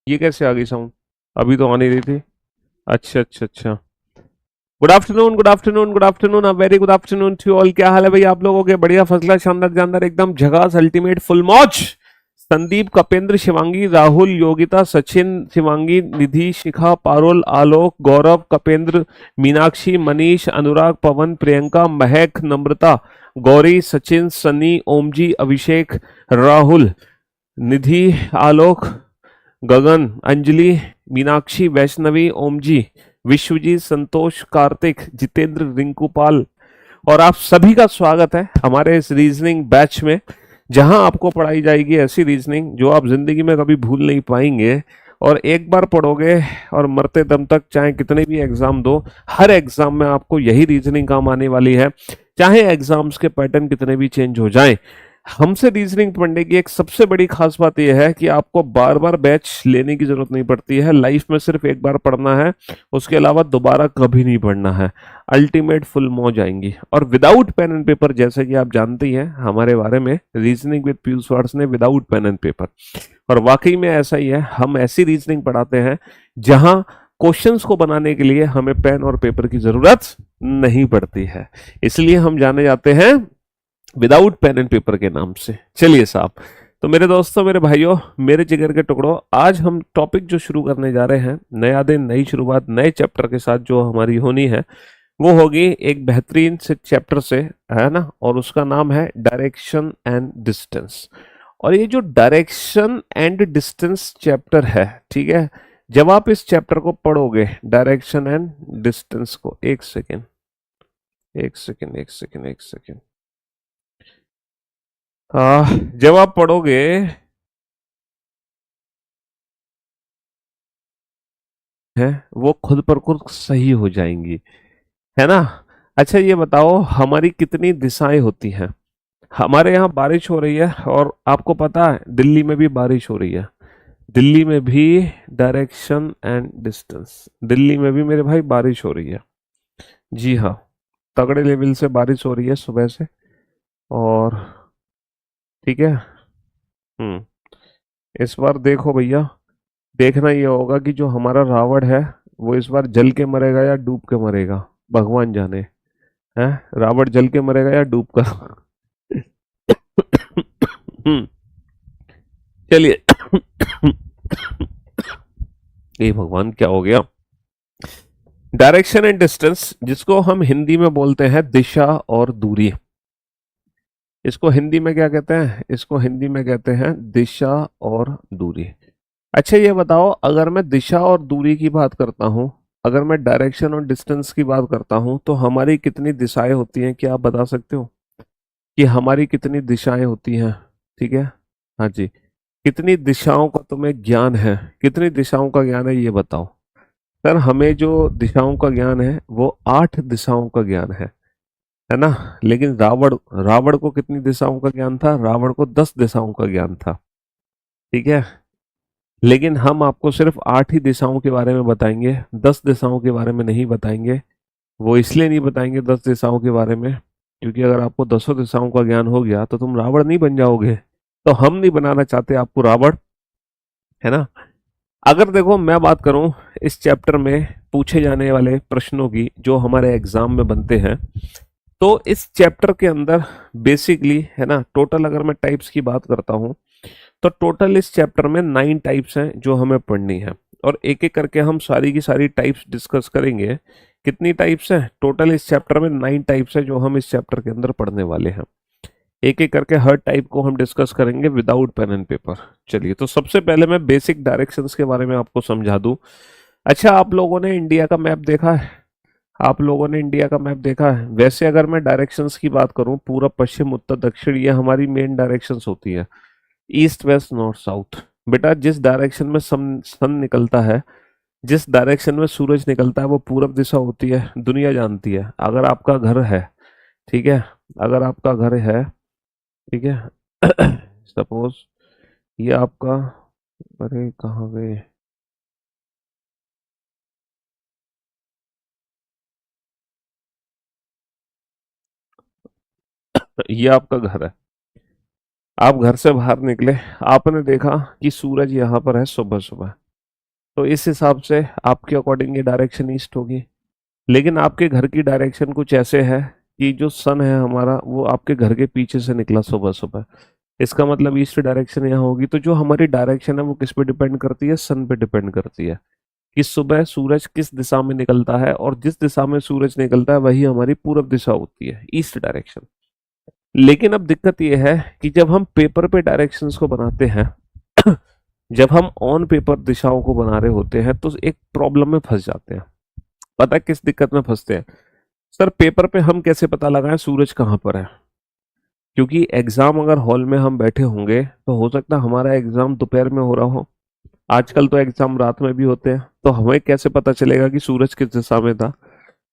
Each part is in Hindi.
ये कैसे आ गई साउंड? अभी तो आ नहीं रही थी। अच्छा अच्छा अच्छा। Good afternoon, good afternoon, good afternoon, a very good afternoon to all. क्या हाल है भाई आप लोगों के? बढ़िया, फर्स्ट क्लास, शानदार, जानदार, एकदम झकास, अल्टीमेट, फुल मौज। संदीप, कपेंद्र, शिवांगी, राहुल, योगिता, सचिन, शिवांगी, निधि, शिखा, पारुल, आलोक, गौरव, कपेंद्र, मीनाक्षी, मनीष, अनुराग, पवन, प्रियंका, महक, नम्रता, गौरी, सचिन, सनी, ओमजी, अभिषेक, राहुल, निधि, आलोक, गगन, अंजलि, मीनाक्षी, वैष्णवी, ओमजी, विश्वजीत, संतोष, कार्तिक, जितेंद्र, रिंकू पाल और आप सभी का स्वागत है हमारे इस रीजनिंग बैच में, जहां आपको पढ़ाई जाएगी ऐसी रीजनिंग जो आप जिंदगी में कभी भूल नहीं पाएंगे। और एक बार पढ़ोगे और मरते दम तक चाहे कितने भी एग्जाम दो, हर एग्जाम में आपको यही रीजनिंग काम आने वाली है। चाहे एग्जाम्स के पैटर्न कितने भी चेंज हो जाएं, हमसे रीजनिंग पढ़ने की एक सबसे बड़ी खास बात यह है कि आपको बार बार बैच लेने की जरूरत नहीं पड़ती है। लाइफ में सिर्फ एक बार पढ़ना है, उसके अलावा दोबारा कभी नहीं पढ़ना है। अल्टीमेट फुल मौज आएंगी और विदाउट पेन एंड पेपर, जैसे कि आप जानते ही हैं हमारे बारे में, रीजनिंग विद पीयूष वार्स ने विदाउट पेन एंड पेपर। और वाकई में ऐसा ही है, हम ऐसी रीजनिंग पढ़ाते हैं जहां क्वेश्चंस को बनाने के लिए हमें पेन और पेपर की जरूरत नहीं पड़ती है। इसलिए हम जाने जाते हैं विदाउट पेन एंड पेपर के नाम से। चलिए साहब, तो मेरे दोस्तों, मेरे भाइयों, मेरे जिगर के टुकड़ों, आज हम टॉपिक जो शुरू करने जा रहे हैं, नया दिन, नई शुरुआत, नए चैप्टर के साथ जो हमारी होनी है, वो होगी एक बेहतरीन से चैप्टर से, है ना। और उसका नाम है डायरेक्शन एंड डिस्टेंस। और ये जो डायरेक्शन एंड डिस्टेंस चैप्टर है, ठीक है, जब आप इस चैप्टर को पढ़ोगे, डायरेक्शन एंड डिस्टेंस को, एक सेकेंड, एक सेकेंड, एक सेकेंड, एक सेकेंड, जब आप पढ़ोगे, है, वो खुद पर खुद सही हो जाएंगी, है ना। अच्छा ये बताओ, हमारी कितनी दिशाएं होती हैं? हमारे यहाँ बारिश हो रही है और आपको पता है दिल्ली में भी बारिश हो रही है। दिल्ली में भी डायरेक्शन एंड डिस्टेंस, दिल्ली में भी मेरे भाई बारिश हो रही है। जी हाँ, तगड़े लेवल से बारिश हो रही है सुबह से। और ठीक है। हम्म। इस बार देखो भैया, देखना ये होगा कि जो हमारा रावण है, वो इस बार जल के मरेगा या डूब के मरेगा, भगवान जाने। है, रावण जल के मरेगा या डूब कर। चलिए। ये भगवान क्या हो गया? डायरेक्शन एंड डिस्टेंस, जिसको हम हिंदी में बोलते हैं दिशा और दूरी, इसको हिंदी में क्या कहते हैं? इसको हिंदी में कहते हैं दिशा और दूरी। अच्छा ये बताओ, अगर मैं दिशा और दूरी की बात करता हूँ, अगर मैं डायरेक्शन और डिस्टेंस की बात करता हूँ, तो हमारी कितनी दिशाएं होती हैं? क्या आप बता सकते हो कि हमारी कितनी दिशाएं होती हैं? ठीक है, हाँ जी। कितनी दिशाओं का तुम्हें ज्ञान है? कितनी दिशाओं का ज्ञान है ये बताओ। सर, हमें जो दिशाओं का ज्ञान है वो 8 दिशाओं का ज्ञान है ना। लेकिन रावण, रावण को कितनी दिशाओं का ज्ञान था? रावण को 10 दिशाओं का ज्ञान था। ठीक है, लेकिन हम आपको सिर्फ 8 ही दिशाओं के बारे में बताएंगे, 10 दिशाओं के बारे में नहीं बताएंगे। वो इसलिए नहीं बताएंगे 10 दिशाओं के बारे में, क्योंकि अगर आपको 10 दिशाओं का ज्ञान हो गया तो तुम रावण नहीं बन जाओगे। तो हम नहीं बनाना चाहते आपको रावण, है ना। अगर देखो मैं बात करूं इस चैप्टर में पूछे जाने वाले प्रश्नों की, जो हमारे एग्जाम में बनते हैं, तो इस चैप्टर के अंदर बेसिकली, है ना, टोटल अगर मैं टाइप्स की बात करता हूं, तो टोटल इस चैप्टर में 9 टाइप्स हैं जो हमें पढ़नी है। और एक एक करके हम सारी की सारी टाइप्स डिस्कस करेंगे। कितनी टाइप्स हैं? टोटल इस चैप्टर में 9 टाइप्स हैं जो हम इस चैप्टर के अंदर पढ़ने वाले हैं। एक एक करके हर टाइप को हम डिस्कस करेंगे विदाउट पेन एंड पेपर। चलिए, तो सबसे पहले मैं बेसिक डायरेक्शंस के बारे में आपको समझा दूं। अच्छा, आप लोगों ने इंडिया का मैप देखा है? आप लोगों ने इंडिया का मैप देखा है? वैसे अगर मैं डायरेक्शंस की बात करूं, पूरब, पश्चिम, उत्तर, दक्षिण, ये हमारी मेन डायरेक्शंस होती है। East, west, north, south. बेटा, जिस डायरेक्शन में सन निकलता है, जिस डायरेक्शन में सूरज निकलता है, वो पूरब दिशा होती है, दुनिया जानती है। अगर आपका घर है, ठीक है, अगर आपका घर है, ठीक है, सपोज ये आपका, अरे कहाँ गए, ये आपका घर है। आप घर से बाहर निकले, आपने देखा कि सूरज यहाँ पर है सुबह सुबह, तो इस हिसाब से आपके अकॉर्डिंग ये डायरेक्शन ईस्ट होगी। लेकिन आपके घर की डायरेक्शन कुछ ऐसे है कि जो सन है हमारा वो आपके घर के पीछे से निकला सुबह सुबह, इसका मतलब ईस्ट डायरेक्शन यहाँ होगी। तो जो हमारी डायरेक्शन है वो किस पे डिपेंड करती है, सन पे डिपेंड करती है कि सुबह सूरज किस दिशा में निकलता है, और जिस दिशा में सूरज निकलता है वही हमारी पूरब दिशा होती है, ईस्ट डायरेक्शन। लेकिन अब दिक्कत यह है कि जब हम पेपर पे डायरेक्शंस को बनाते हैं जब हम ऑन पेपर दिशाओं को बना रहे होते हैं तो एक प्रॉब्लम में फंस जाते हैं। पता है किस दिक्कत में फंसते हैं? सर पेपर पे हम कैसे पता लगाएं सूरज कहाँ पर है? क्योंकि एग्जाम अगर हॉल में हम बैठे होंगे तो हो सकता है हमारा एग्जाम दोपहर में हो रहा हो, आजकल तो एग्जाम रात में भी होते हैं, तो हमें कैसे पता चलेगा कि सूरज किस दिशा में था?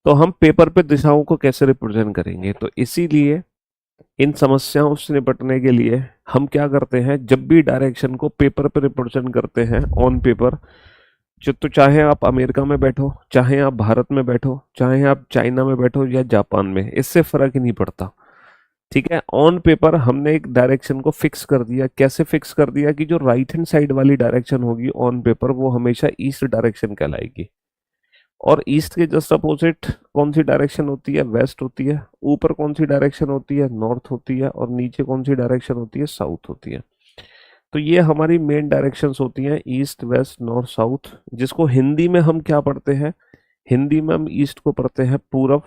तो हम पेपर पे दिशाओं को कैसे रिप्रेजेंट करेंगे? तो इसीलिए इन समस्याओं से निपटने के लिए हम क्या करते हैं, जब भी डायरेक्शन को पेपर पे रिप्रेजेंट करते हैं ऑन पेपर, तो चाहे आप अमेरिका में बैठो, चाहे आप भारत में बैठो, चाहे आप चाइना में बैठो या जापान में, इससे फर्क ही नहीं पड़ता। ठीक है, ऑन पेपर हमने एक डायरेक्शन को फिक्स कर दिया। कैसे फिक्स कर दिया कि जो राइट हैंड साइड वाली डायरेक्शन होगी ऑन पेपर वो हमेशा ईस्ट डायरेक्शन कहलाएगी, और ईस्ट के जस्ट अपोजिट कौन सी डायरेक्शन होती है, वेस्ट होती है। ऊपर कौन सी डायरेक्शन होती है, नॉर्थ होती है, और नीचे कौन सी डायरेक्शन होती है, साउथ होती है। तो ये हमारी मेन डायरेक्शंस होती हैं, ईस्ट वेस्ट नॉर्थ साउथ, जिसको हिंदी में हम क्या पढ़ते हैं? हिंदी में हम ईस्ट को पढ़ते हैं पूरब,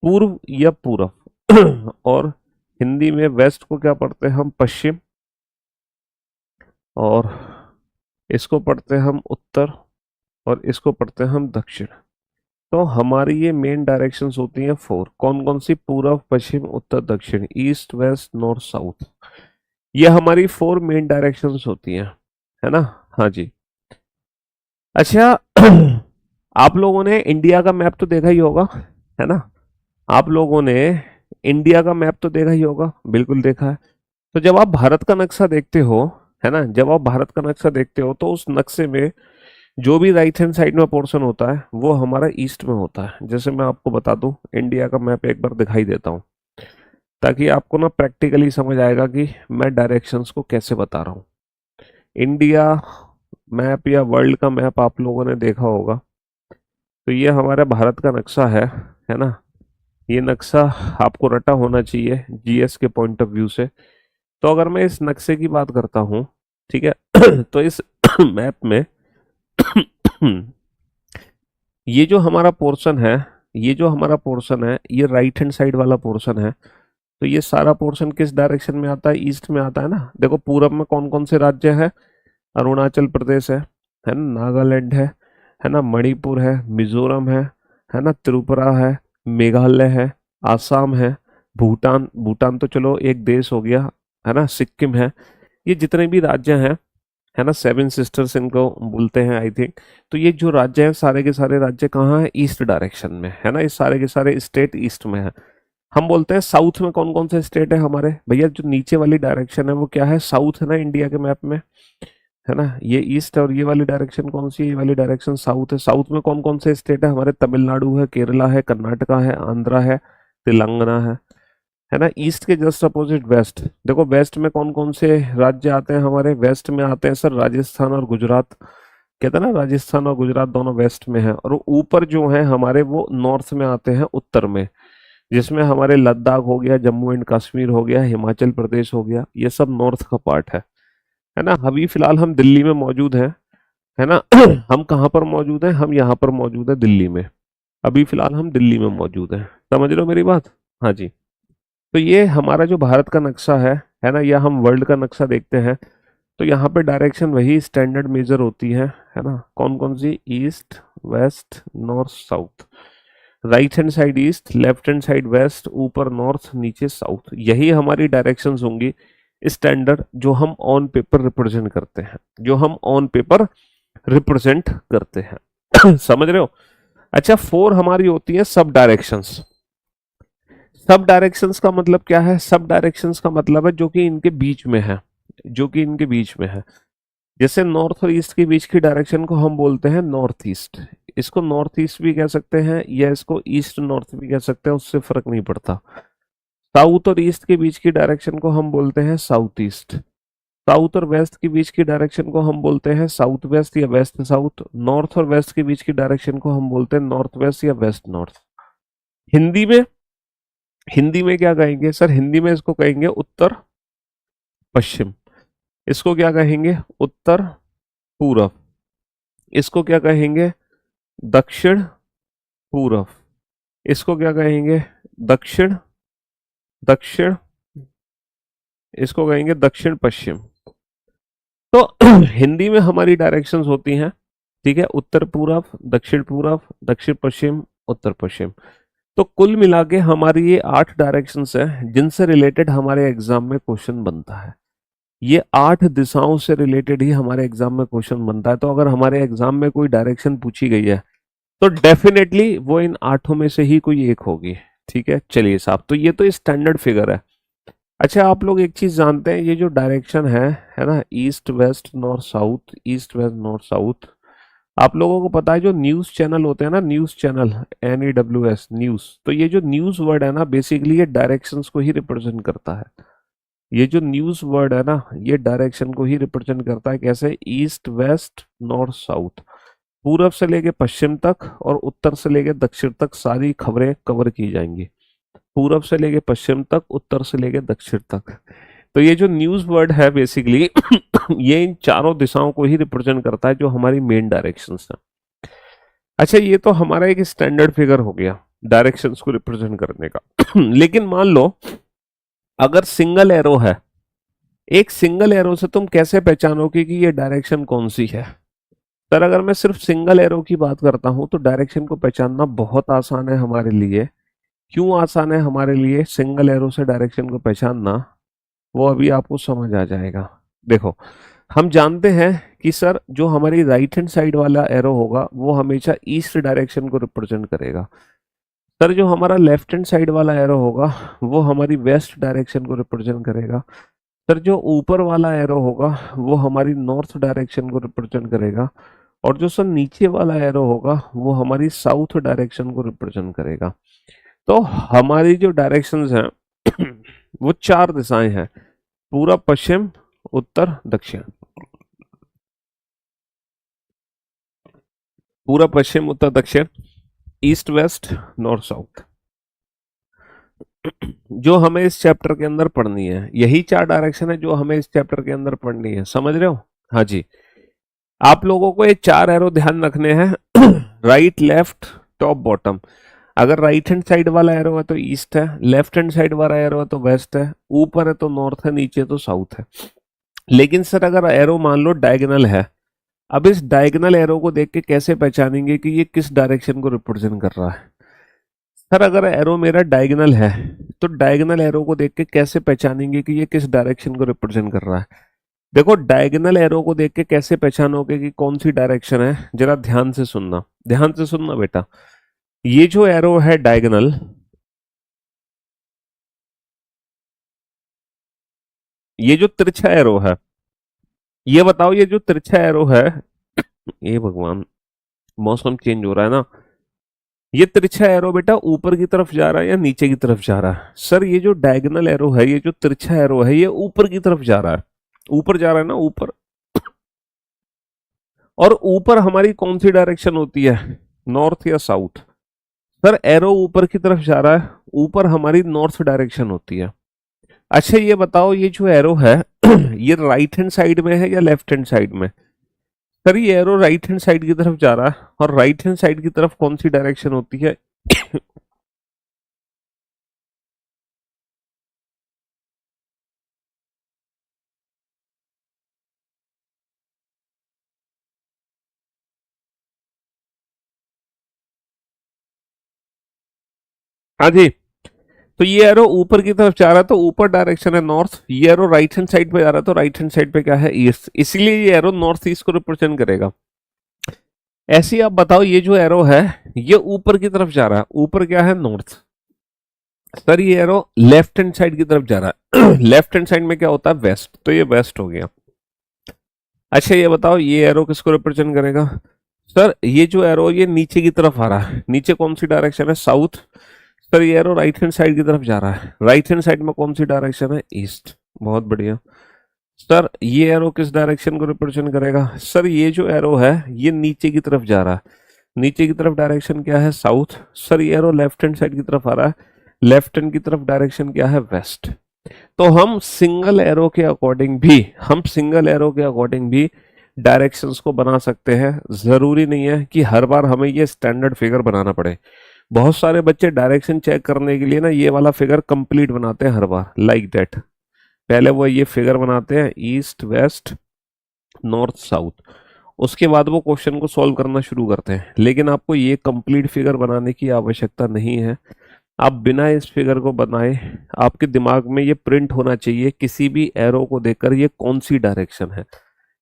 पूर्व या पूरब और हिंदी में वेस्ट को क्या पढ़ते हैं हम? पश्चिम। और इसको पढ़ते हैं हम उत्तर, और इसको पढ़ते हैं हम दक्षिण। तो हमारी ये मेन डायरेक्शंस होती हैं 4। कौन कौन सी? पूरब पश्चिम उत्तर दक्षिण, ईस्ट वेस्ट नॉर्थ साउथ। ये हमारी 4 मेन डायरेक्शंस होती हैं, है ना? हाँ जी। अच्छा आप लोगों ने इंडिया का मैप तो देखा ही होगा, है ना? आप लोगों ने इंडिया का मैप तो देखा ही होगा, बिल्कुल देखा है। तो जब आप भारत का नक्शा देखते हो, है ना, जब आप भारत का नक्शा देखते हो तो उस नक्शे में जो भी राइट हैंड साइड में पोर्शन होता है वो हमारा ईस्ट में होता है। जैसे मैं आपको बता दूं, इंडिया का मैप एक बार दिखाई देता हूं ताकि आपको ना प्रैक्टिकली समझ आएगा कि मैं डायरेक्शंस को कैसे बता रहा हूँ। इंडिया मैप या वर्ल्ड का मैप आप लोगों ने देखा होगा, तो ये हमारा भारत का नक्शा है ना? ये नक्शा आपको रटा होना चाहिए जीएस के पॉइंट ऑफ व्यू से। तो अगर मैं इस नक्शे की बात करता हूँ, ठीक है तो इस मैप में ये जो हमारा पोर्शन है, ये जो हमारा पोर्शन है, ये राइट हैंड साइड वाला पोर्शन है। तो ये सारा पोर्शन किस डायरेक्शन में आता है? ईस्ट में आता है ना। देखो पूरब में कौन कौन से राज्य है? अरुणाचल प्रदेश है ना, नागालैंड है ना, मणिपुर है, मिजोरम है ना, त्रिपुरा है, मेघालय है, आसाम है, भूटान, भूटान तो चलो एक देश हो गया, है ना, सिक्किम है। ये जितने भी राज्य हैं, है ना, 7 सिस्टर्स इनको बोलते हैं आई थिंक। तो ये जो राज्य हैं सारे के सारे राज्य कहाँ है? ईस्ट डायरेक्शन में, है ना। ये सारे के सारे स्टेट ईस्ट में है। हम बोलते हैं साउथ में कौन कौन से स्टेट है हमारे भैया? जो नीचे वाली डायरेक्शन है वो क्या है? साउथ है ना इंडिया के मैप में, है ना। ये ईस्ट और ये वाली डायरेक्शन कौन सी है? ये वाली डायरेक्शन साउथ है। साउथ में कौन कौन से स्टेट है हमारे? तमिलनाडु है, केरला है, कर्नाटका है, आंध्रा है, तेलंगाना है ना। ईस्ट के जस्ट अपोजिट वेस्ट, देखो वेस्ट में कौन कौन से राज्य आते हैं हमारे? वेस्ट में आते हैं सर राजस्थान और गुजरात। कहते हैं ना राजस्थान और गुजरात दोनों वेस्ट में है। और ऊपर जो है हमारे वो नॉर्थ में आते हैं, उत्तर में, जिसमें हमारे लद्दाख हो गया, जम्मू एंड कश्मीर हो गया, हिमाचल प्रदेश हो गया, ये सब नॉर्थ का पार्ट है ना। अभी फिलहाल हम दिल्ली में मौजूद हैं, है ना हम कहाँ पर मौजूद हैं? हम यहाँ पर मौजूद है दिल्ली में। अभी फिलहाल हम दिल्ली में मौजूद हैं, समझ रहे हो मेरी बात? हाँ जी। तो ये हमारा जो भारत का नक्शा है ना, या हम वर्ल्ड का नक्शा देखते हैं तो यहाँ पे डायरेक्शन वही स्टैंडर्ड मेजर होती है ना। कौन कौन सी? East west north south, right hand side east, left hand side west, ऊपर नॉर्थ नीचे साउथ। यही हमारी डायरेक्शंस होंगी स्टैंडर्ड, जो हम ऑन पेपर रिप्रेजेंट करते हैं, जो हम ऑन पेपर रिप्रेजेंट करते हैं समझ रहे हो? अच्छा 4 हमारी होती है सब डायरेक्शंस। सब डायरेक्शंस का मतलब क्या है? सब डायरेक्शंस का मतलब है जो कि इनके बीच में है, जो कि इनके बीच में है। जैसे नॉर्थ और ईस्ट के बीच की डायरेक्शन को हम बोलते हैं नॉर्थ ईस्ट। इसको नॉर्थ ईस्ट भी कह सकते हैं या इसको ईस्ट नॉर्थ भी कह सकते हैं, उससे फर्क नहीं पड़ता। साउथ और ईस्ट के बीच की डायरेक्शन को हम बोलते हैं साउथ ईस्ट। साउथ और वेस्ट के बीच की डायरेक्शन को हम बोलते हैं साउथ वेस्ट या वेस्ट साउथ। नॉर्थ और वेस्ट के बीच की डायरेक्शन को हम बोलते हैं नॉर्थ वेस्ट या वेस्ट नॉर्थ। हिंदी में, हिंदी में क्या कहेंगे सर? हिंदी में इसको कहेंगे उत्तर पश्चिम। इसको क्या कहेंगे? उत्तर पूरब। इसको क्या कहेंगे? दक्षिण पूरब। इसको क्या कहेंगे? दक्षिण दक्षिण। इसको कहेंगे दक्षिण पश्चिम। तो हिंदी में हमारी डायरेक्शंस होती हैं, ठीक है, उत्तर पूरब, दक्षिण पश्चिम, उत्तर पश्चिम। तो कुल मिला के हमारी ये 8 डायरेक्शंस हैं जिनसे रिलेटेड हमारे एग्जाम में क्वेश्चन बनता है। ये 8 दिशाओं से रिलेटेड ही हमारे एग्जाम में क्वेश्चन बनता है। तो अगर हमारे एग्जाम में कोई डायरेक्शन पूछी गई है तो डेफिनेटली वो इन 8 में से ही कोई एक होगी, ठीक है। चलिए साहब, तो ये तो स्टैंडर्ड फिगर है। अच्छा, आप लोग एक चीज जानते हैं, ये जो डायरेक्शन है ना, east west north south, east west north south, आप लोगों को पता है जो न्यूज चैनल होते हैं ना, न्यूज चैनल, NEWS न्यूज, तो ये जो न्यूज वर्ड है ना, बेसिकली ये डायरेक्शंस को ही रिप्रेजेंट करता है। ये जो न्यूज वर्ड है ना, ये डायरेक्शन को ही रिप्रेजेंट करता है। कैसे? ईस्ट वेस्ट नॉर्थ साउथ, पूरब से लेके पश्चिम तक और उत्तर से लेके दक्षिण तक सारी खबरें कवर की जाएंगी। पूरब से लेके पश्चिम तक, उत्तर से लेके दक्षिण तक। तो ये जो न्यूज वर्ड है बेसिकली ये इन चारों दिशाओं को ही रिप्रेजेंट करता है जो हमारी मेन डायरेक्शंस है। अच्छा, ये तो हमारा एक स्टैंडर्ड फिगर हो गया डायरेक्शंस को रिप्रेजेंट करने का। लेकिन मान लो अगर सिंगल एरो है, एक सिंगल एरो से तुम कैसे पहचानोगे कि ये डायरेक्शन कौन सी है? सर, अगर मैं सिर्फ सिंगल एरो की बात करता हूं तो डायरेक्शन को पहचानना बहुत आसान है हमारे लिए। क्यों आसान है हमारे लिए सिंगल एरो से डायरेक्शन को पहचानना? वो अभी आपको समझ आ जाएगा। देखो, हम जानते हैं कि सर जो हमारी राइट हैंड साइड वाला एरो होगा वो हमेशा ईस्ट डायरेक्शन को रिप्रेजेंट करेगा। सर जो हमारा लेफ्ट हैंड साइड वाला एरो होगा वो हमारी वेस्ट डायरेक्शन को रिप्रेजेंट करेगा। सर जो ऊपर वाला एरो होगा वो हमारी नॉर्थ डायरेक्शन को रिप्रेजेंट करेगा। और जो सर नीचे वाला एरो होगा वो हमारी साउथ डायरेक्शन को रिप्रेजेंट करेगा। तो हमारी जो डायरेक्शंस हैं वो 4 दिशाएं हैं, पूरब पश्चिम उत्तर दक्षिण। पूरब पश्चिम उत्तर दक्षिण, ईस्ट वेस्ट नॉर्थ साउथ, जो हमें इस चैप्टर के अंदर पढ़नी है। यही 4 डायरेक्शन है जो हमें इस चैप्टर के अंदर पढ़नी है। समझ रहे हो? हाँ जी। आप लोगों को ये 4 एरो ध्यान रखने हैं, राइट लेफ्ट टॉप बॉटम। अगर राइट हैंड साइड वाला एरो है तो ईस्ट है, लेफ्ट हैंड साइड वाला एरो है तो वेस्ट है, ऊपर है तो नॉर्थ है, नीचे तो साउथ है। लेकिन सर अगर एरो मान लो डायगोनल है, अब इस डायगोनल एरो को देख के कैसे पहचानेंगे कि ये किस डायरेक्शन को रिप्रेजेंट कर रहा है? सर अगर एरो मेरा डायगोनल है तो डायगोनल एरो को देख के कैसे पहचानेंगे कि ये किस डायरेक्शन को रिप्रेजेंट कर रहा है? देखो, डायगोनल एरो को देख के कैसे पहचानोगे कि कौन सी डायरेक्शन है? जरा ध्यान से सुनना, ध्यान से सुनना बेटा। ये जो एरो है डायगोनल, ये जो तिरछा एरो है, ये बताओ ये जो तिरछा एरो है, ये भगवान मौसम चेंज हो रहा है ना, ये तिरछा एरो बेटा ऊपर की तरफ जा रहा है या नीचे की तरफ जा रहा है? सर ये जो डायगोनल एरो है, ये जो तिरछा एरो है, ये ऊपर की तरफ जा रहा है। ऊपर जा रहा है ना, ऊपर। और ऊपर हमारी कौन सी डायरेक्शन होती है? नॉर्थ या साउथ? सर एरो ऊपर की तरफ जा रहा है, ऊपर हमारी नॉर्थ डायरेक्शन होती है। अच्छा ये बताओ, ये जो एरो है ये राइट हैंड साइड में है या लेफ्ट हैंड साइड में? सर ये एरो राइट हैंड साइड की तरफ जा रहा है, और राइट हैंड साइड की तरफ कौन सी डायरेक्शन होती है? हाँ जी। तो ये एरो ऊपर की तरफ जा रहा है तो ऊपर डायरेक्शन है नॉर्थ। ये एरो राइट हैंड साइड पे जा रहा है तो राइट हैंड साइड पे क्या है? ईस्ट। इसीलिए ये एरो नॉर्थ ईस्ट को रिप्रेजेंट करेगा। ऐसे ही आप बताओ, ये जो एरो है ये ऊपर की तरफ जा रहा है, ऊपर क्या है? नॉर्थ। सर ये एरो लेफ्ट हैंड साइड की तरफ जा रहा है लेफ्ट हैंड साइड में क्या होता है? वेस्ट। तो ये वेस्ट हो गया। अच्छा ये बताओ, ये एरो किसको रिप्रेजेंट करेगा? सर ये जो एरो ये नीचे की तरफ आ रहा है, नीचे कौन सी डायरेक्शन है? साउथ। सर ये एरो राइट हैंड साइड की तरफ जा रहा है, राइट हैंड साइड में कौन सी डायरेक्शन है? ईस्ट। बहुत बढ़िया। सर ये एरो किस डायरेक्शन को रिप्रेजेंट करेगा? सर ये जो एरो है ये नीचे की तरफ जा रहा है, नीचे की तरफ डायरेक्शन क्या है? साउथ। सर ये एरो लेफ्ट हैंड साइड की तरफ आ रहा है, लेफ्ट हैंड की तरफ डायरेक्शन क्या है? वेस्ट। तो हम सिंगल एरो के अकॉर्डिंग भी डायरेक्शंस को बना सकते हैं। जरूरी नहीं है कि हर बार हमें ये स्टैंडर्ड फिगर बनाना पड़े। बहुत सारे बच्चे डायरेक्शन चेक करने के लिए ना ये वाला फिगर कंप्लीट बनाते हैं हर बार, लाइक दैट। पहले वो ये फिगर बनाते हैं ईस्ट वेस्ट नॉर्थ साउथ, उसके बाद वो क्वेश्चन को सॉल्व करना शुरू करते हैं। लेकिन आपको ये कंप्लीट फिगर बनाने की आवश्यकता नहीं है। आप बिना इस फिगर को बनाए आपके दिमाग में ये प्रिंट होना चाहिए किसी भी एरो को देखकर, ये कौन सी डायरेक्शन है,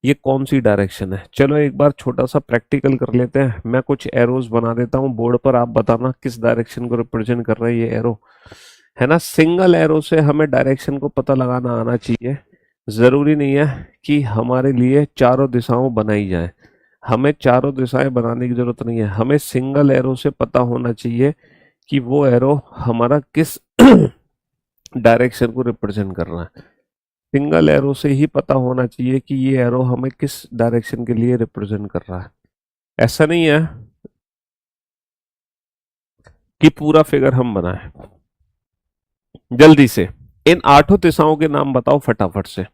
ये कौन सी डायरेक्शन है। चलो एक बार छोटा सा प्रैक्टिकल कर लेते हैं। मैं कुछ एरोज बना देता हूँ बोर्ड पर, आप बताना किस डायरेक्शन को रिप्रेजेंट कर रहा है ये एरो, है ना। सिंगल एरो से हमें डायरेक्शन को पता लगाना आना चाहिए। जरूरी नहीं है कि हमारे लिए चारों दिशाओं बनाई जाए, हमें चारों दिशाएं बनाने की जरूरत नहीं है। हमें सिंगल एरो से पता होना चाहिए कि वो एरो हमारा किस डायरेक्शन को रिप्रेजेंट कर रहा है। सिंगल एरो से ही पता होना चाहिए कि ये एरो हमें किस डायरेक्शन के लिए रिप्रेजेंट कर रहा है। ऐसा नहीं है कि पूरा फिगर हम बनाए। जल्दी से इन आठों दिशाओं के नाम बताओ फटाफट से,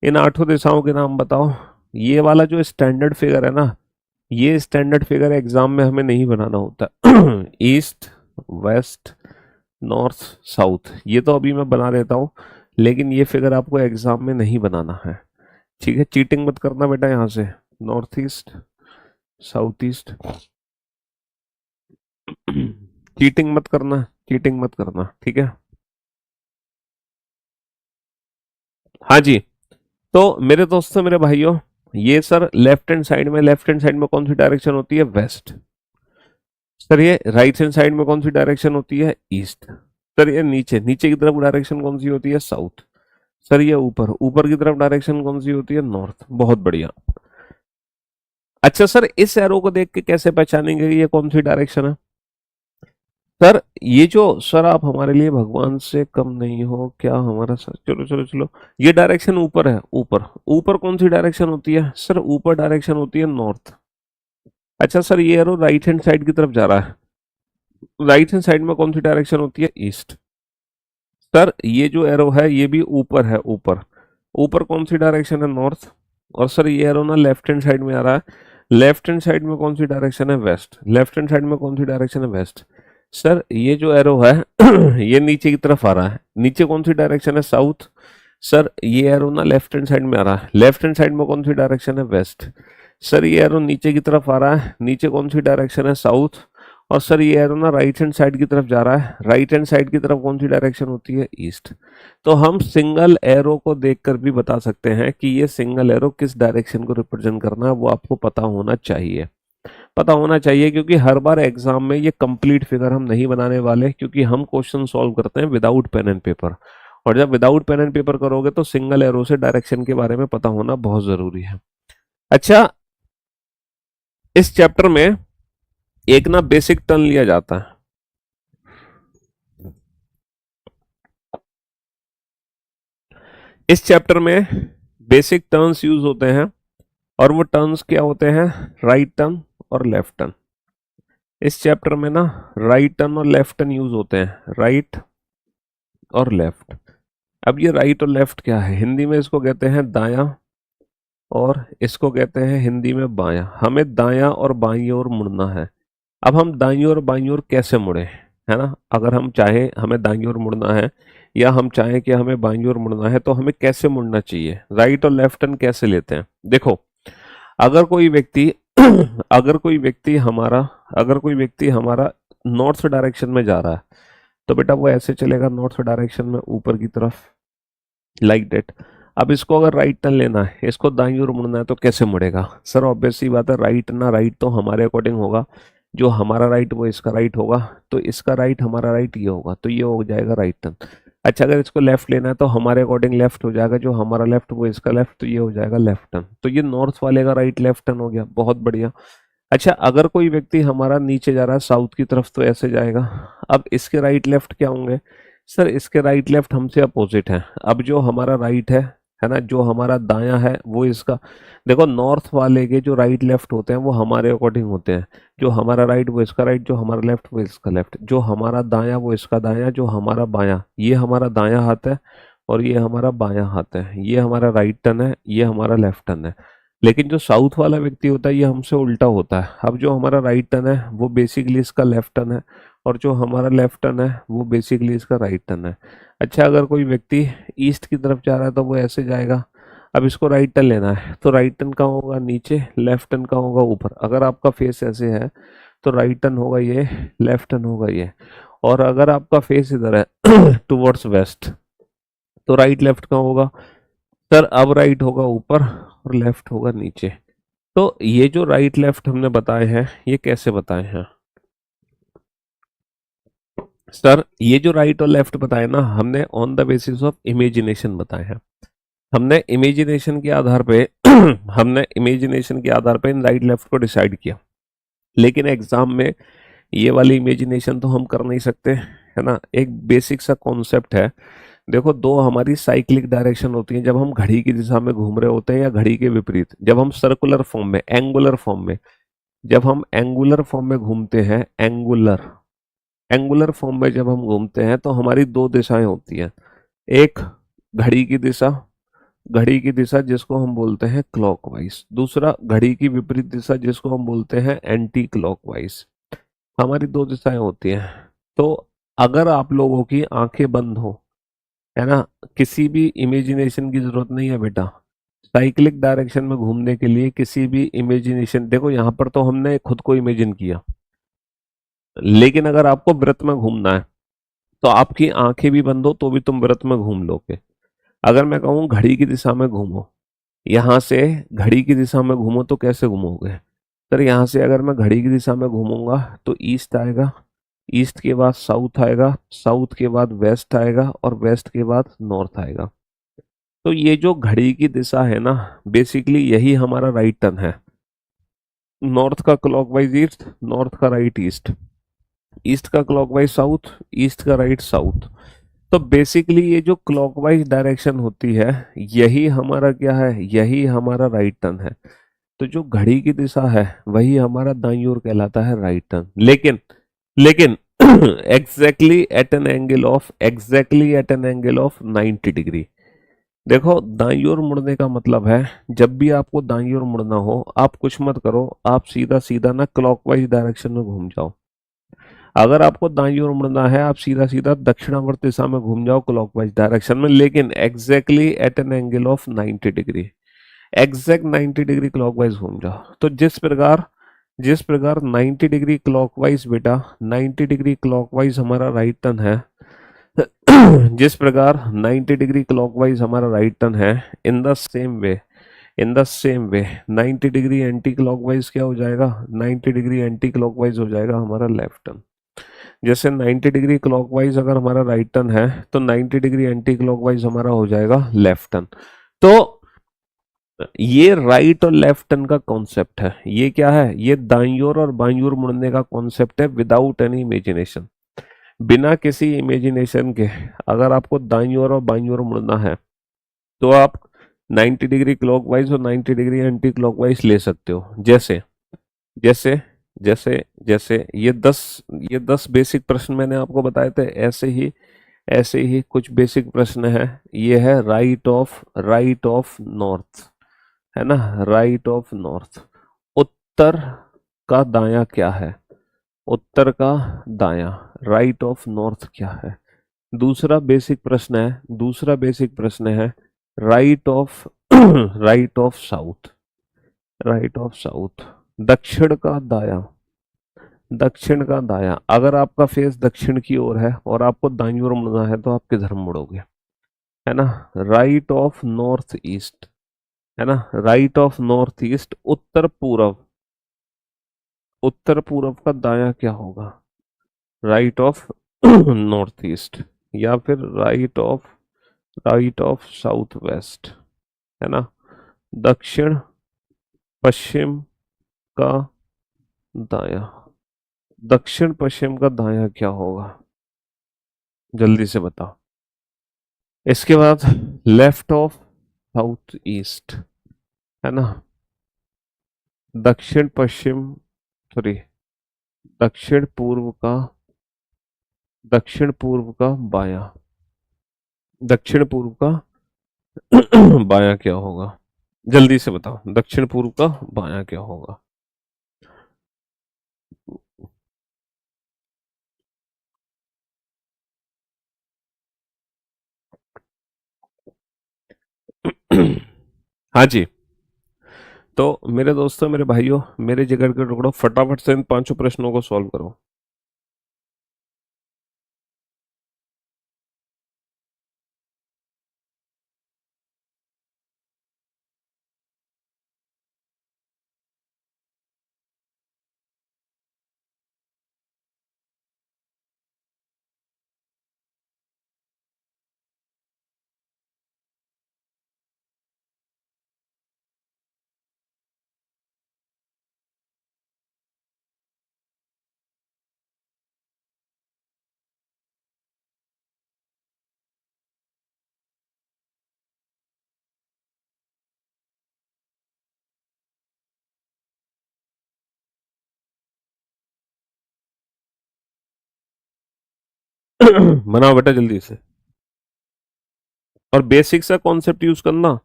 इन आठों दिशाओं के नाम बताओ। ये वाला जो स्टैंडर्ड फिगर है ना, ये स्टैंडर्ड फिगर एग्जाम में हमें नहीं बनाना होता। ईस्ट वेस्ट नॉर्थ साउथ ये तो अभी मैं बना देता हूँ, लेकिन ये फिगर आपको एग्जाम में नहीं बनाना है, ठीक है। चीटिंग मत करना बेटा यहाँ से। North east south east cheating मत करना, चीटिंग मत करना, ठीक है। हाँ जी, तो मेरे दोस्तों मेरे भाइयों, ये सर लेफ्ट हैंड साइड में कौन सी डायरेक्शन होती है? वेस्ट। सर ये राइट हैंड साइड में कौन सी डायरेक्शन होती है? ईस्ट। सर ये नीचे नीचे की तरफ डायरेक्शन कौन सी होती है? साउथ। सर ये ऊपर ऊपर की तरफ डायरेक्शन कौन सी होती है? नॉर्थ। बहुत बढ़िया। अच्छा सर इस एरो को देख के कैसे पहचानेंगे ये कौन सी डायरेक्शन है? सर ये जो, सर आप हमारे लिए भगवान से कम नहीं हो क्या हमारा सर, चलो चलो चलो, ये डायरेक्शन ऊपर है, ऊपर ऊपर कौन सी डायरेक्शन होती है? सर ऊपर डायरेक्शन होती है नॉर्थ। अच्छा सर ये एरो राइट हैंड साइड की तरफ जा रहा है, राइट हैंड साइड में कौन सी डायरेक्शन होती है? ईस्ट। सर ये जो एरो है ये भी ऊपर है, ऊपर ऊपर कौन सी डायरेक्शन है? नॉर्थ। और सर ये एरो ना लेफ्ट हैंड साइड में आ रहा है, लेफ्ट हैंड साइड में कौन सी डायरेक्शन है? वेस्ट। लेफ्ट हैंड साइड में कौन सी डायरेक्शन है? वेस्ट। सर ये जो एरो है ये नीचे की तरफ आ रहा है, नीचे कौन सी डायरेक्शन है? साउथ। सर ये एरो ना लेफ्ट हैंड साइड में आ रहा है, लेफ्ट हैंड साइड में कौन सी डायरेक्शन है? वेस्ट। सर ये एरो नीचे की तरफ आ रहा है, नीचे कौन सी डायरेक्शन है? साउथ। और सर ये एरो ना राइट हैंड साइड की तरफ जा रहा है, राइट हैंड साइड की तरफ कौन सी डायरेक्शन होती है? ईस्ट। तो हम सिंगल एरो को देखकर भी बता सकते हैं कि ये सिंगल एरो किस डायरेक्शन को रिप्रेजेंट करना है, वो आपको पता होना चाहिए, पता होना चाहिए। क्योंकि हर बार एग्जाम में ये कंप्लीट फिगर हम नहीं बनाने वाले, क्योंकि हम क्वेश्चन सॉल्व करते हैं विदाउट पेन एंड पेपर। और जब विदाउट पेन एंड पेपर करोगे तो सिंगल एरो से डायरेक्शन के बारे में पता होना बहुत जरूरी है। अच्छा इस चैप्टर में एक ना बेसिक टर्न लिया जाता है, इस चैप्टर में बेसिक टर्न्स यूज होते हैं। और वो टर्न्स क्या होते हैं? राइट टर्न और लेफ्ट टर्न। इस चैप्टर में ना राइट टर्न और लेफ्ट टर्न यूज होते हैं, राइट और लेफ्ट। अब ये राइट और लेफ्ट क्या है? हिंदी में इसको कहते हैं दायां और इसको कहते हैं हिंदी में बायां। हमें दायां और बाईं ओर मुड़ना है। अब हम दाईं और बाईं ओर कैसे मुड़े, है ना। अगर हम चाहें हमें दाईं ओर मुड़ना है या हम चाहें कि हमें बाईं ओर मुड़ना है तो हमें कैसे मुड़ना चाहिए? राइट और लेफ्ट टर्न कैसे लेते हैं? देखो, अगर कोई व्यक्ति अगर कोई व्यक्ति हमारा नॉर्थ डायरेक्शन में जा रहा है तो बेटा वो ऐसे चलेगा नॉर्थ डायरेक्शन में ऊपर की तरफ, लाइक दैट। अब इसको अगर राइट टर्न लेना है, इसको दाईं ओर मुड़ना है तो कैसे मुड़ेगा? सर ऑब्वियस सी बात है, राइट ना राइट तो हमारे अकॉर्डिंग होगा, जो हमारा राइट वो इसका राइट होगा, तो इसका राइट हमारा राइट ये होगा, तो ये हो जाएगा राइट टर्न। अच्छा अगर इसको लेफ्ट लेना है तो हमारे अकॉर्डिंग लेफ्ट हो जाएगा, जो हमारा लेफ्ट वो इसका लेफ्ट, तो ये हो जाएगा लेफ्ट टर्न। तो ये नॉर्थ वाले का राइट लेफ्ट टर्न हो गया, बहुत बढ़िया। अच्छा अगर कोई व्यक्ति हमारा नीचे जा रहा है साउथ की तरफ तो ऐसे जाएगा। अब इसके राइट लेफ्ट क्या होंगे? सर इसके राइट लेफ्ट हमसे अपोजिट है। अब जो हमारा राइट है है ना, जो हमारा दायां है वो इसका, देखो नॉर्थ वाले के जो राइट लेफ्ट होते हैं वो हमारे अकॉर्डिंग होते हैं, जो हमारा राइट वो इसका राइट, जो हमारा लेफ्ट वो इसका लेफ्ट, जो हमारा दायां वो इसका दायां, जो हमारा बायां, ये हमारा दायां हाथ है और ये हमारा बायां हाथ है, ये हमारा राइट टर्न है, ये हमारा लेफ्ट टर्न है। लेकिन जो साउथ वाला व्यक्ति होता है ये हमसे उल्टा होता है। अब जो हमारा राइट टर्न है वो बेसिकली इसका लेफ्ट टर्न है, और जो हमारा लेफ्ट टर्न है वो बेसिकली इसका राइट टर्न है। अच्छा, अगर कोई व्यक्ति ईस्ट की तरफ जा रहा है तो वो ऐसे जाएगा। अब इसको राइट टर्न लेना है तो राइट टर्न कहाँ होगा, नीचे, लेफ्ट टर्न कहाँ होगा, ऊपर। अगर आपका फेस ऐसे है तो राइट टर्न होगा ये, लेफ्ट टर्न होगा ये। और अगर आपका फेस इधर है टुवर्ड्स वेस्ट, तो राइट लेफ्ट कहाँ होगा सर, अब राइट होगा ऊपर और लेफ्ट होगा नीचे। तो ये जो राइट लेफ्ट हमने बताए हैं ये कैसे बताए हैं सर, ये जो राइट और लेफ्ट बताए ना हमने on the basis of imagination बताए हैं। हमने इमेजिनेशन के आधार पे हमने इमेजिनेशन के आधार पे इन राइट लेफ्ट को डिसाइड किया। लेकिन एग्जाम में ये वाली इमेजिनेशन तो हम कर नहीं सकते, है ना। एक बेसिक सा कॉन्सेप्ट है, देखो दो हमारी साइक्लिक डायरेक्शन होती है जब हम घड़ी की दिशा में घूम रहे होते हैं, या घड़ी के विपरीत जब हम सर्कुलर फॉर्म में, एंगुलर फॉर्म में, जब हम एंगुलर फॉर्म में घूमते हैं, एंगुलर एंगुलर फॉर्म में जब हम घूमते हैं तो हमारी दो दिशाएं होती हैं। एक घड़ी की दिशा, घड़ी की दिशा जिसको हम बोलते हैं क्लॉकवाइज, दूसरा घड़ी की विपरीत दिशा जिसको हम बोलते हैं एंटी क्लॉकवाइज। हमारी दो दिशाएं होती हैं। तो अगर आप लोगों की आंखें बंद हो, है ना, किसी भी इमेजिनेशन की जरूरत नहीं है बेटा। साइक्लिक डायरेक्शन में घूमने के लिए किसी भी इमेजिनेशन, देखो यहाँ पर तो हमने खुद को इमेजिन किया, लेकिन अगर आपको वृत्त में घूमना है तो आपकी आंखें भी बंद हो तो भी तुम वृत्त में घूम लोगे। अगर मैं कहूँ घड़ी की दिशा में घूमो, यहाँ से घड़ी की दिशा में घूमो तो कैसे घूमोगे सर, यहाँ से अगर मैं घड़ी की दिशा में घूमूंगा तो ईस्ट आएगा, ईस्ट के बाद साउथ आएगा, साउथ के बाद वेस्ट आएगा, और वेस्ट के बाद नॉर्थ आएगा। तो ये जो घड़ी की दिशा है ना, बेसिकली यही हमारा राइट टर्न है। नॉर्थ का क्लॉकवाइज ईस्ट, नॉर्थ का राइट ईस्ट, ईस्ट का क्लॉकवाइज साउथ, ईस्ट का राइट साउथ। तो बेसिकली ये जो क्लॉकवाइज डायरेक्शन होती है यही हमारा क्या है, यही हमारा राइट टर्न है। तो जो घड़ी की दिशा है वही हमारा दाईं ओर कहलाता है राइट टर्न। लेकिन exactly at an angle of 90 degree. देखो दाईं ओर मुड़ने का मतलब है, जब भी आपको दाईं ओर मुड़ना हो आप कुछ मत करो, आप सीधा सीधा ना क्लॉकवाइज डायरेक्शन में घूम जाओ। अगर आपको दाईं ओर मुड़ना है आप सीधा सीधा दक्षिणावर्त दिशा में घूम जाओ क्लॉकवाइज डायरेक्शन में, लेकिन exactly at an angle of 90 degree, exact 90 degree clockwise घूम जाओ। तो जिस प्रकार 90 डिग्री क्लॉकवाइज बेटा, 90 डिग्री क्लॉकवाइज हमारा राइट टर्न है, जिस प्रकार 90 डिग्री क्लॉकवाइज हमारा राइट टर्न है, in the same way 90 degree anti clockwise क्या हो जाएगा, 90 डिग्री एंटी क्लॉकवाइज हो जाएगा हमारा लेफ्ट टर्न। जैसे 90 डिग्री क्लॉकवाइज अगर हमारा राइट टर्न है तो 90 डिग्री एंटी क्लॉकवाइज हमारा हो जाएगा लेफ्ट टर्न। तो ये राइट और लेफ्ट टर्न का कॉन्सेप्ट है। ये क्या है, ये दाईं ओर और बाईं ओर मुड़ने का कॉन्सेप्ट है विदाउट एनी इमेजिनेशन, बिना किसी इमेजिनेशन के। अगर आपको दाईं ओर और बाईं ओर मुड़ना है तो आप 90 डिग्री क्लॉकवाइज और 90 डिग्री एंटी क्लॉकवाइज ले सकते हो। जैसे जैसे जैसे जैसे ये दस बेसिक प्रश्न मैंने आपको बताए थे, ऐसे ही कुछ बेसिक प्रश्न है। ये है राइट ऑफ नॉर्थ, है ना, राइट ऑफ नॉर्थ। उत्तर का दायां क्या है, उत्तर का दायां, राइट ऑफ नॉर्थ क्या है। दूसरा बेसिक प्रश्न है right of right of south, right of south, दक्षिण का दायां, दक्षिण का दायां। अगर आपका फेस दक्षिण की ओर है और आपको दाईं ओर मुड़ना है तो आप किधर मुड़ोगे, है ना, राइट ऑफ नॉर्थ ईस्ट, है ना, राइट ऑफ नॉर्थ ईस्ट। उत्तर पूर्व, उत्तर पूर्व का दायां क्या होगा, राइट ऑफ नॉर्थ ईस्ट, या फिर राइट ऑफ साउथ वेस्ट, है ना। दक्षिण पश्चिम का दायां, दक्षिण पश्चिम का दायां क्या होगा, जल्दी से बताओ। इसके बाद लेफ्ट ऑफ साउथ ईस्ट, है ना। दक्षिण पश्चिम, सॉरी, दक्षिण पूर्व का, दक्षिण पूर्व का बायां, दक्षिण पूर्व का बायां क्या होगा? जल्दी से बताओ, दक्षिण पूर्व का बायां क्या होगा? हाँ जी। तो मेरे दोस्तों, मेरे भाइयों, मेरे जिगर के टुकड़ों, फटाफट से इन पांचों प्रश्नों को सॉल्व करो। बनाओ बेटा जल्दी से, और बेसिक सा कॉन्सेप्ट यूज करना।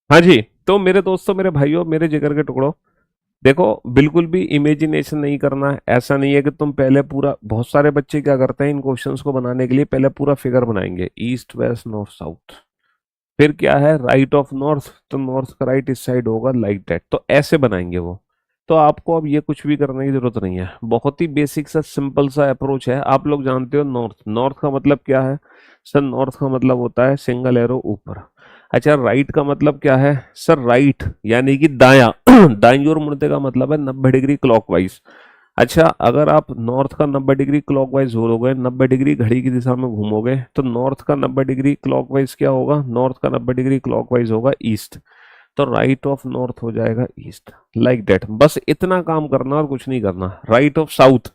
हाँ जी। तो मेरे दोस्तों, मेरे भाइयों, मेरे जिगर के टुकड़ों, देखो, बिल्कुल भी इमेजिनेशन नहीं करना है। ऐसा नहीं है कि तुम पहले पूरा, बहुत सारे बच्चे क्या करते हैं, इन क्वेश्चंस को बनाने के लिए पहले पूरा फिगर बनाएंगे, ईस्ट वेस्ट नॉर्थ साउथ, फिर क्या है, राइट ऑफ नॉर्थ, तो नॉर्थ का राइट इस साइड होगा, लाइक दैट, तो ऐसे बनाएंगे वो। तो आपको अब ये कुछ भी करने की जरूरत नहीं है, बहुत ही बेसिक सा सिंपल सा अप्रोच है। आप लोग जानते हो नॉर्थ, नॉर्थ का मतलब क्या है? सर नॉर्थ का मतलब होता है सिंगल एरो ऊपर। अच्छा, राइट का मतलब क्या है? सर राइट यानी कि दाया दाईं ओर मुड़ने का मतलब है 90 डिग्री क्लॉकवाइज। अच्छा, अगर आप नॉर्थ का 90 डिग्री क्लॉकवाइज घूरोगे, 90 डिग्री घड़ी की दिशा में घूमोगे, तो नॉर्थ का 90 डिग्री क्लॉकवाइज क्या होगा? नॉर्थ का 90 डिग्री क्लॉकवाइज होगा ईस्ट। तो राइट ऑफ नॉर्थ हो जाएगा ईस्ट, लाइक दैट। बस इतना काम करना और कुछ नहीं करना। राइट ऑफ साउथ,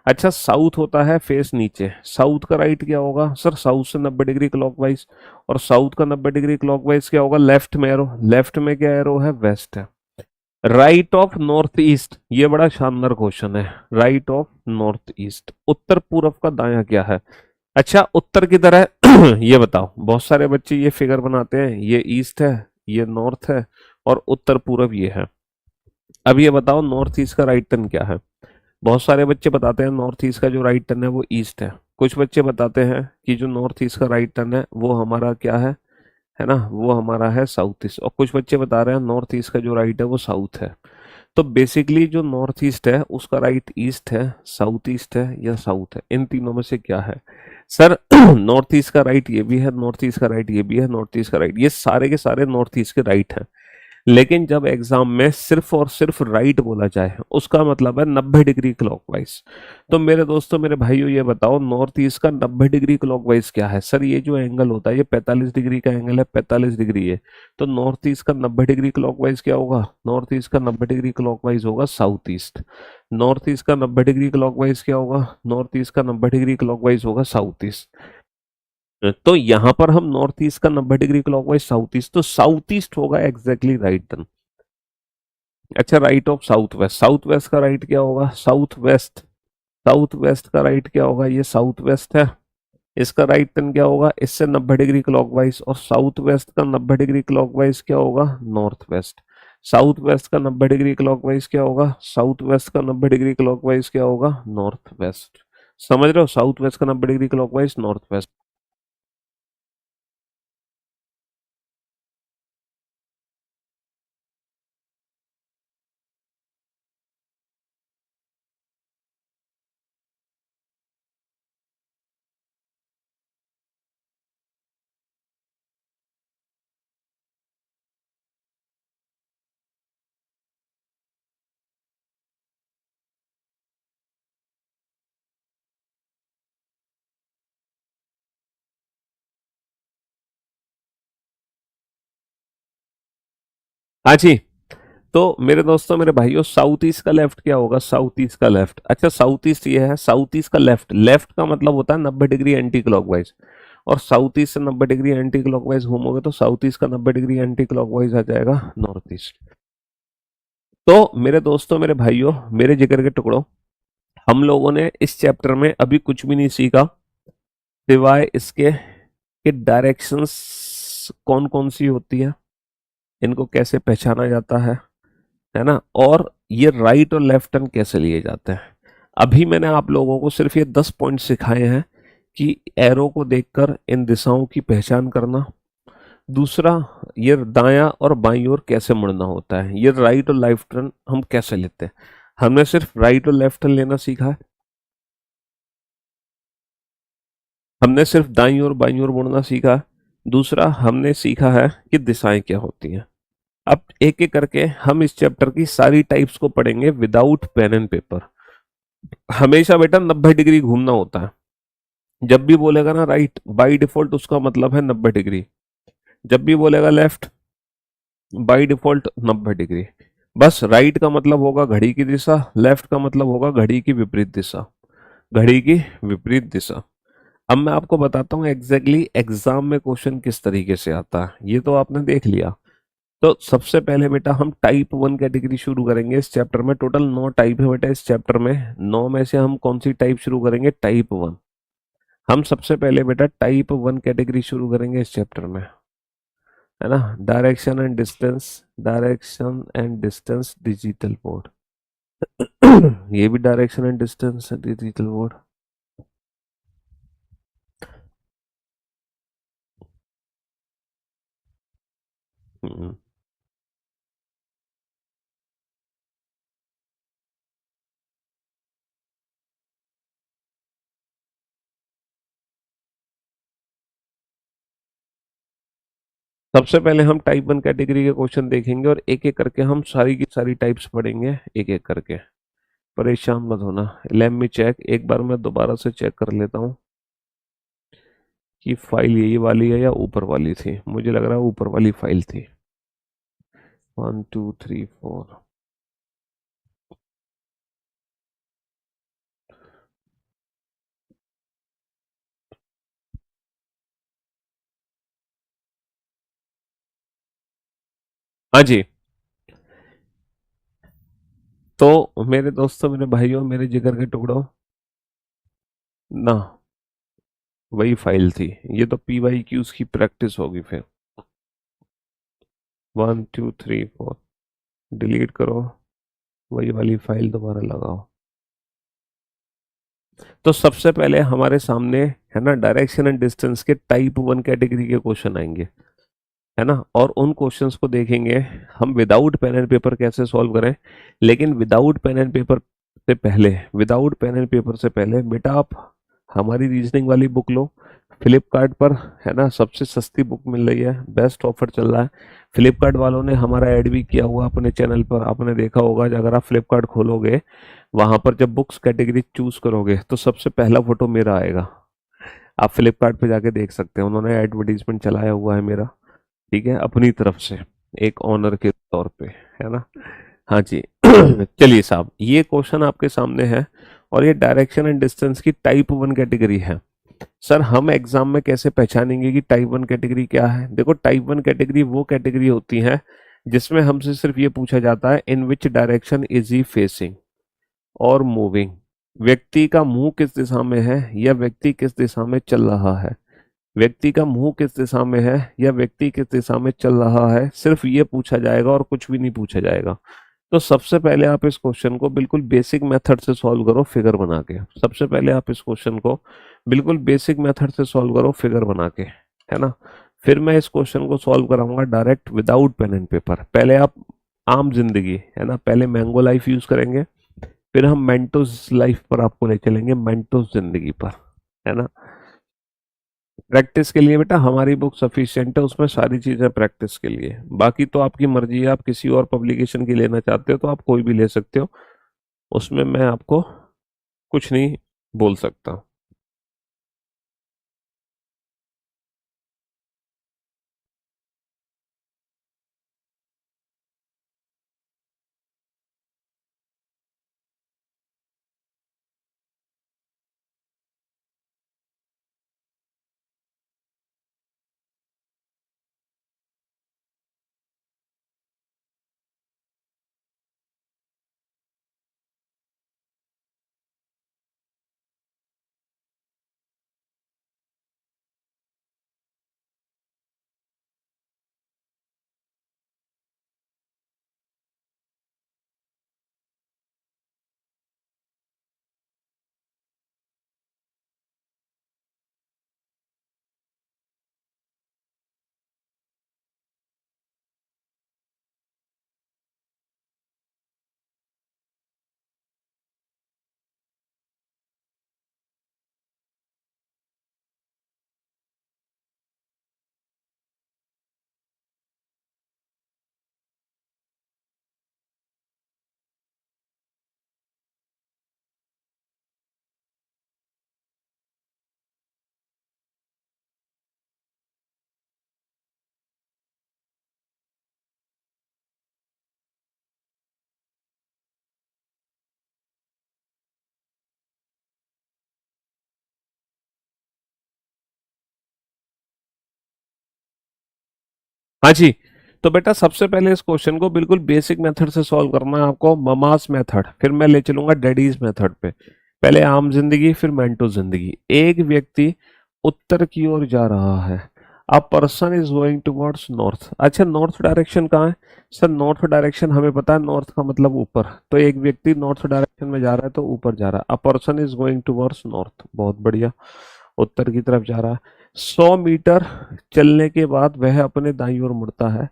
अच्छा साउथ होता है फेस नीचे, साउथ का राइट क्या होगा? सर साउथ से 90 डिग्री क्लॉकवाइज, और साउथ का 90 डिग्री क्लॉकवाइज क्या होगा? लेफ्ट में एरो, लेफ्ट में क्या एरो है? वेस्ट है। राइट ऑफ नॉर्थ ईस्ट, ये बड़ा शानदार क्वेश्चन है। राइट ऑफ नॉर्थ ईस्ट, उत्तर पूर्व का दायां क्या है? अच्छा, उत्तर की तरह ये बताओ, बहुत सारे बच्चे ये फिगर बनाते हैं, ये ईस्ट है, ये नॉर्थ है, और उत्तर पूर्व ये है। अब ये बताओ नॉर्थ ईस्ट का राइट टर्न क्या है? बहुत सारे बच्चे बताते हैं नॉर्थ ईस्ट का जो राइट टर्न है वो ईस्ट है। कुछ बच्चे बताते हैं कि जो नॉर्थ ईस्ट का राइट टर्न है वो हमारा क्या है ना, वो हमारा है साउथ ईस्ट। और कुछ बच्चे बता रहे हैं नॉर्थ ईस्ट का जो राइट है वो साउथ है। तो बेसिकली जो नॉर्थ ईस्ट है उसका राइट ईस्ट है, साउथ ईस्ट है, या साउथ है? इन तीनों में से क्या है? सर नॉर्थ ईस्ट का राइट ये भी है, नॉर्थ ईस्ट का राइट ये भी है, नॉर्थ ईस्ट का राइट, ये सारे के सारे नॉर्थ ईस्ट के राइट हैं। लेकिन जब एग्जाम में सिर्फ और सिर्फ राइट बोला जाए, उसका मतलब है 90 डिग्री क्लॉकवाइज। तो मेरे दोस्तों, मेरे भाइयों, ये बताओ नॉर्थ ईस्ट का 90 डिग्री क्लॉकवाइज क्या है? सर ये जो एंगल होता है ये 45 डिग्री का एंगल है, 45 डिग्री है। तो नॉर्थ ईस्ट का 90 डिग्री क्लॉकवाइज क्या होगा? नॉर्थ ईस्ट का 90 डिग्री क्लॉकवाइज होगा साउथ ईस्ट। नॉर्थ ईस्ट का 90 डिग्री क्लॉकवाइज क्या होगा? नॉर्थ ईस्ट का 90 डिग्री क्लॉकवाइज होगा साउथ ईस्ट। तो यहां पर हम नॉर्थ ईस्ट का 90 डिग्री क्लॉकवाइज साउथ ईस्ट, तो साउथ ईस्ट होगा एग्जैक्टली राइट टर्न। अच्छा, right of south west, south west का राइट क्या होगा? साउथ वेस्ट, साउथ वेस्ट का राइट क्या होगा? ये साउथ वेस्ट है, इसका राइट टर्न क्या होगा? इससे 90 डिग्री क्लॉकवाइज, और साउथ वेस्ट का 90 डिग्री क्लॉकवाइज क्या होगा? North west. साउथ वेस्ट का 90 डिग्री क्लॉकवाइज क्या होगा? साउथ वेस्ट का 90 डिग्री क्लॉकवाइज क्या होगा? North west. समझ रहे हो? साउथ वेस्ट का 90 डिग्री क्लॉकवाइज, नॉर्थ वेस्ट। हाँ जी। तो मेरे दोस्तों, मेरे भाइयों, साउथ ईस्ट का लेफ्ट क्या होगा? साउथ ईस्ट का लेफ्ट, अच्छा साउथ ईस्ट ये है, साउथ ईस्ट का लेफ्ट, लेफ्ट का मतलब होता है 90 डिग्री एंटी क्लॉकवाइज। और साउथ ईस्ट से 90 डिग्री एंटी क्लॉकवाइज घूमोगे तो साउथ ईस्ट का 90 डिग्री एंटी क्लॉकवाइज आ जाएगा नॉर्थ ईस्ट। तो मेरे दोस्तों, मेरे भाइयों, मेरे जिगर के टुकड़ों, हम लोगों ने इस चैप्टर में अभी कुछ भी नहीं सीखा सिवाय इसके कि डायरेक्शंस कौन कौन सी होती है, इनको कैसे पहचाना जाता है ना, और ये राइट और लेफ्ट टर्न कैसे लिए जाते हैं। अभी मैंने आप लोगों को सिर्फ ये 10 पॉइंट सिखाए हैं कि एरो को देखकर इन दिशाओं की पहचान करना। दूसरा, ये दायां और बाईं ओर कैसे मुड़ना होता है, ये राइट और लेफ्ट टर्न हम कैसे लेते हैं। हमने सिर्फ राइट और लेफ्ट टर्न लेना सीखा है, हमने सिर्फ दाईं और बाईं ओर मुड़ना सीखा है। दूसरा, हमने सीखा है कि दिशाएं क्या होती हैं। अब एक एक करके हम इस चैप्टर की सारी टाइप्स को पढ़ेंगे विदाउट पेन एंड पेपर। हमेशा बेटा 90 डिग्री घूमना होता है। जब भी बोलेगा ना राइट, बाय डिफॉल्ट उसका मतलब है 90 डिग्री। जब भी बोलेगा लेफ्ट, बाय डिफॉल्ट 90 डिग्री। बस राइट का मतलब होगा घड़ी की दिशा, लेफ्ट का मतलब होगा घड़ी की विपरीत दिशा, घड़ी की विपरीत दिशा। अब मैं आपको बताता हूँ एग्जैक्टली एग्जाम में क्वेश्चन किस तरीके से आता है, ये तो आपने देख लिया। तो सबसे पहले बेटा हम टाइप 1 कैटेगरी शुरू करेंगे इस चैप्टर में। टोटल 9 टाइप है बेटा इस चैप्टर में। 9 में से हम कौन सी टाइप शुरू करेंगे? टाइप 1। हम सबसे पहले बेटा टाइप 1 कैटेगरी शुरू करेंगे इस चैप्टर में, है ना। Direction and distance, direction and distance digital board. ये भी direction and distance digital board. हम्म। सबसे पहले हम टाइप 1 कैटेगरी के क्वेश्चन देखेंगे और एक एक करके हम सारी की सारी टाइप्स पढ़ेंगे एक एक करके। परेशान मत होना। लेट मी चेक, एक बार मैं दोबारा से चेक कर लेता हूँ कि फाइल यही वाली है या ऊपर वाली थी। मुझे लग रहा है ऊपर वाली फाइल थी। 1 2 3 4। हाँ जी। तो मेरे दोस्तों, मेरे भाइयों, मेरे जिगर के टुकड़ों, ना वही फाइल थी। ये तो PYQs की प्रैक्टिस होगी फिर। 1 2 3 4, डिलीट करो, वही वाली फाइल दोबारा लगाओ। तो सबसे पहले हमारे सामने, है ना, डायरेक्शन एंड डिस्टेंस के टाइप 1 कैटेगरी के क्वेश्चन आएंगे, है ना। और उन क्वेश्चंस को देखेंगे हम विदाउट पेन एंड पेपर कैसे सॉल्व करें। लेकिन विदाउट पेन एंड पेपर से पहले बेटा आप हमारी रीजनिंग वाली बुक लो। फ्लिपकार्ट पर, है ना, सबसे सस्ती बुक मिल रही है, बेस्ट ऑफर चल रहा है। फ्लिपकार्ट वालों ने हमारा ऐड भी किया हुआ अपने चैनल पर, आपने देखा होगा। अगर आप फ्लिपकार्ट खोलोगे, वहां पर जब बुक्स कैटेगरी चूज करोगे तो सबसे पहला फोटो मेरा आएगा। आप फ्लिपकार्ट पे जाके देख सकते हैं, उन्होंने एडवर्टीजमेंट चलाया हुआ है मेरा, ठीक है, अपनी तरफ से, एक ऑनर के तौर पे, है ना। हाँ जी। चलिए साहब, ये क्वेश्चन आपके सामने है और ये डायरेक्शन एंड डिस्टेंस की टाइप 1 कैटेगरी है। सर हम एग्जाम में कैसे पहचानेंगे कि टाइप 1 कैटेगरी क्या है? देखो, टाइप 1 कैटेगरी वो कैटेगरी होती है जिसमें हमसे सिर्फ ये पूछा जाता है in which direction is he facing और मूविंग। व्यक्ति का मुंह किस दिशा में है या व्यक्ति किस दिशा में चल रहा है। व्यक्ति का मुंह किस दिशा में है या व्यक्ति किस दिशा में चल रहा है, सिर्फ ये पूछा जाएगा और कुछ भी नहीं पूछा जाएगा। तो सबसे पहले आप इस क्वेश्चन को बिल्कुल बेसिक मेथड से सॉल्व करो फिगर बना के। सबसे पहले आप इस क्वेश्चन को बिल्कुल बेसिक मेथड से सॉल्व करो फिगर बना के, है ना। फिर मैं इस क्वेश्चन को सॉल्व कराऊंगा direct without pen and paper. पहले आप आम जिंदगी, है ना, पहले मैंगो लाइफ यूज करेंगे, फिर हम मेंटोस लाइफ पर आपको ले चलेंगे, मेंटोस जिंदगी पर, है ना। प्रैक्टिस के लिए बेटा हमारी बुक सफिशिएंट है, उसमें सारी चीजें प्रैक्टिस के लिए। बाकी तो आपकी मर्जी है, आप किसी और पब्लिकेशन की लेना चाहते हो तो आप कोई भी ले सकते हो, उसमें मैं आपको कुछ नहीं बोल सकता। हाँ जी। तो बेटा सबसे पहले इस क्वेश्चन को बिल्कुल बेसिक मेथड से सॉल्व करना है आपको, ममास मेथड, फिर मैं ले चलूंगा डैडीज मेथड पे। पहले आम जिंदगी फिर मेंटो जिंदगी। एक व्यक्ति उत्तर की ओर जा रहा है। अ person is going towards north. अच्छा, नॉर्थ डायरेक्शन कहाँ है? सर नॉर्थ डायरेक्शन हमें पता है, नॉर्थ का मतलब ऊपर, तो एक व्यक्ति नॉर्थ डायरेक्शन में जा रहा है तो ऊपर जा रहा है। अ person is going towards north, बहुत बढ़िया, उत्तर की तरफ जा रहा है। 100 मीटर चलने के बाद वह अपने दाईं ओर मुड़ता है।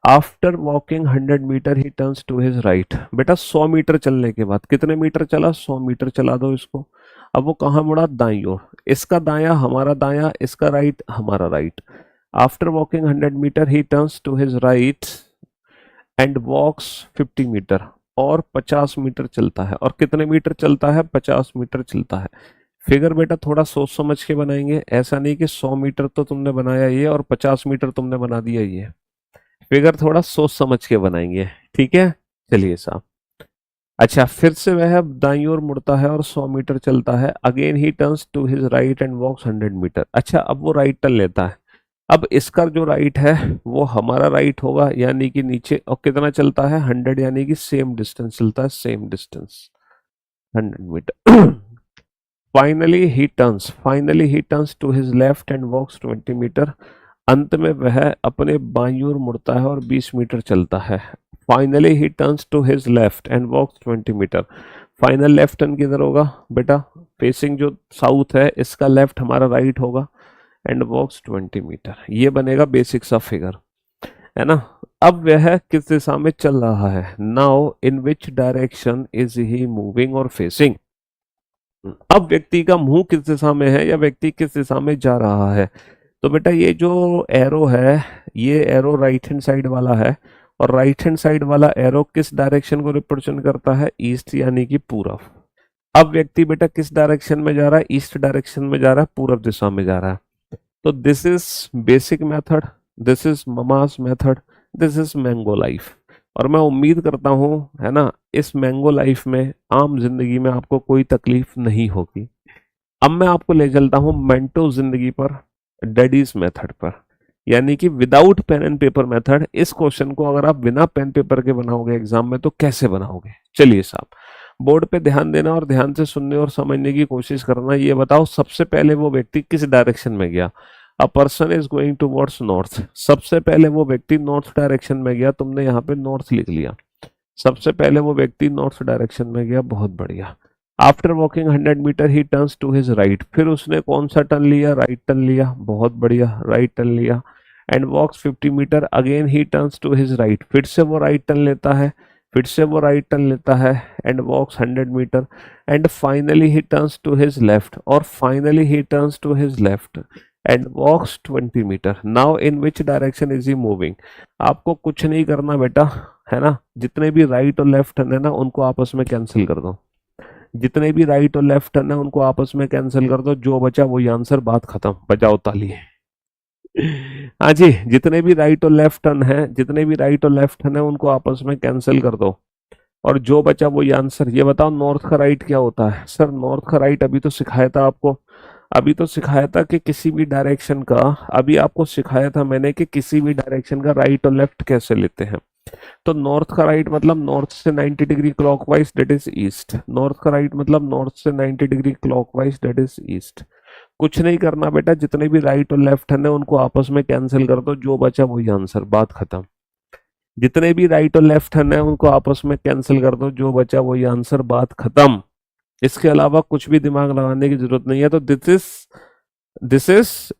After walking 100 meter he turns to his right. बेटा 100 मीटर चलने के बाद कितने मीटर चला? 100 मीटर चला दो इसको। अब वो कहाँ मुड़ा? दाईं ओर। इसका दाया हमारा दाया, इसका राइट हमारा right. After walking 100 meter he turns to his right and walks 50 meter, और 50 मीटर चलता है। और कितने मीटर चलता है? 50 मीटर चलता है। फिगर बेटा थोड़ा सोच समझ के बनाएंगे, ऐसा नहीं कि 100 मीटर तो तुमने बनाया ये और 50 मीटर तुमने बना दिया ये। फिगर थोड़ा सोच समझ के बनाएंगे, ठीक है? चलिए साहब। अच्छा, फिर से वह दाईं ओर मुड़ता है और 100 मीटर चलता है। Again he turns to his right and walks 100 meter. अच्छा, अब वो राइट टर्न लेता है। अब इसका जो राइट है वो हमारा राइट होगा, यानी कि नीचे, और कितना चलता है? 100, यानी कि सेम डिस्टेंस चलता है, same distance 100 meter. Finally he turns to his left and walks 20 meter. अंत में वह अपने बाईं ओर मुड़ता है और 20 मीटर चलता है। Finally he turns to his left and walks 20 meter. Final left turn किधर होगा बेटा? फेसिंग जो साउथ है इसका लेफ्ट हमारा राइट होगा, एंड वॉक्स 20 मीटर। ये बनेगा बेसिक सा फिगर, है ना? अब वह किस दिशा में चल रहा है? Now in which direction is he moving और फेसिंग। अब व्यक्ति का मुंह किस दिशा में है या व्यक्ति किस दिशा में जा रहा है? तो बेटा ये जो एरो है, ये एरो राइट हैंड साइड वाला है, और राइट हैंड साइड वाला एरो किस डायरेक्शन को रिप्रेजेंट करता है? ईस्ट, यानी कि पूरब। अब व्यक्ति बेटा किस डायरेक्शन में जा रहा है? ईस्ट डायरेक्शन में जा रहा है, पूरब दिशा में जा रहा है। तो this is basic method, this is Mama's method, this is mango life. और मैं उम्मीद करता हूँ, है ना, इस मैंगो लाइफ में, आम जिंदगी में आपको कोई तकलीफ नहीं होगी। अब मैं आपको ले चलता हूँ मेंटो जिंदगी पर, डैडीज मेथड पर, यानी कि without pen and paper method. इस क्वेश्चन को अगर आप बिना पेन पेपर के बनाओगे एग्जाम में तो कैसे बनाओगे? चलिए साहब, बोर्ड पे ध्यान देना और ध्यान से सुनने और समझने की कोशिश करना। ये बताओ सबसे पहले वो व्यक्ति किस डायरेक्शन में गया? अ person is going towards north. सबसे पहले वो व्यक्ति नॉर्थ डायरेक्शन में गया, तुमने यहाँ पे नॉर्थ लिख लिया। सबसे पहले वो व्यक्ति नॉर्थ डायरेक्शन में गया, बहुत बढ़िया। After walking 100 meter he turns to his right. फिर उसने कौन सा टर्न लिया? राइट टर्न लिया, बहुत बढ़िया, राइट टर्न लिया। And walks 50 meter. Again he turns to his right. फिर से वो राइट टर्न लेता है, फिर से वो राइट टर्न लेता है, and walks 100 metre. And finally he turns to his left, और finally he turns to his left and walks 20 metre. Now in which direction is he moving? आपको कुछ नहीं करना बेटा, है ना? जितने भी राइट और लेफ्ट टर्न है ना, उनको आपस में कैंसिल कर दो। जितने भी राइट और लेफ्ट टर्न है उनको आपस में कैंसिल कर दो, जो बचा वही आंसर, बात खत्म, बजाओ ताली। हाँ जी, जितने भी राइट और लेफ्ट टर्न है, जितने भी राइट और लेफ्ट टर्न है उनको आपस में कैंसिल कर दो, और जो बचा वही आंसर। ये बताओ नॉर्थ का राइट क्या होता है? सर नॉर्थ का राइट अभी तो सिखाया था आपको, अभी तो सिखाया था कि किसी भी डायरेक्शन का, अभी आपको सिखाया था मैंने कि किसी भी डायरेक्शन का राइट और लेफ्ट कैसे लेते हैं। तो नॉर्थ का राइट मतलब नॉर्थ से 90 degree clockwise, that is east. North का राइट मतलब नॉर्थ से 90 degree clockwise, that is east. कुछ नहीं करना बेटा, जितने भी राइट और लेफ्ट है उनको आपस में कैंसिल कर दो, जो बचा वही आंसर, बात खत्म। जितने भी राइट और लेफ्ट है उनको आपस में कैंसिल कर दो, जो बचा वही आंसर, बात खत्म। इसके अलावा कुछ भी दिमाग लगाने की जरूरत नहीं है। तो this is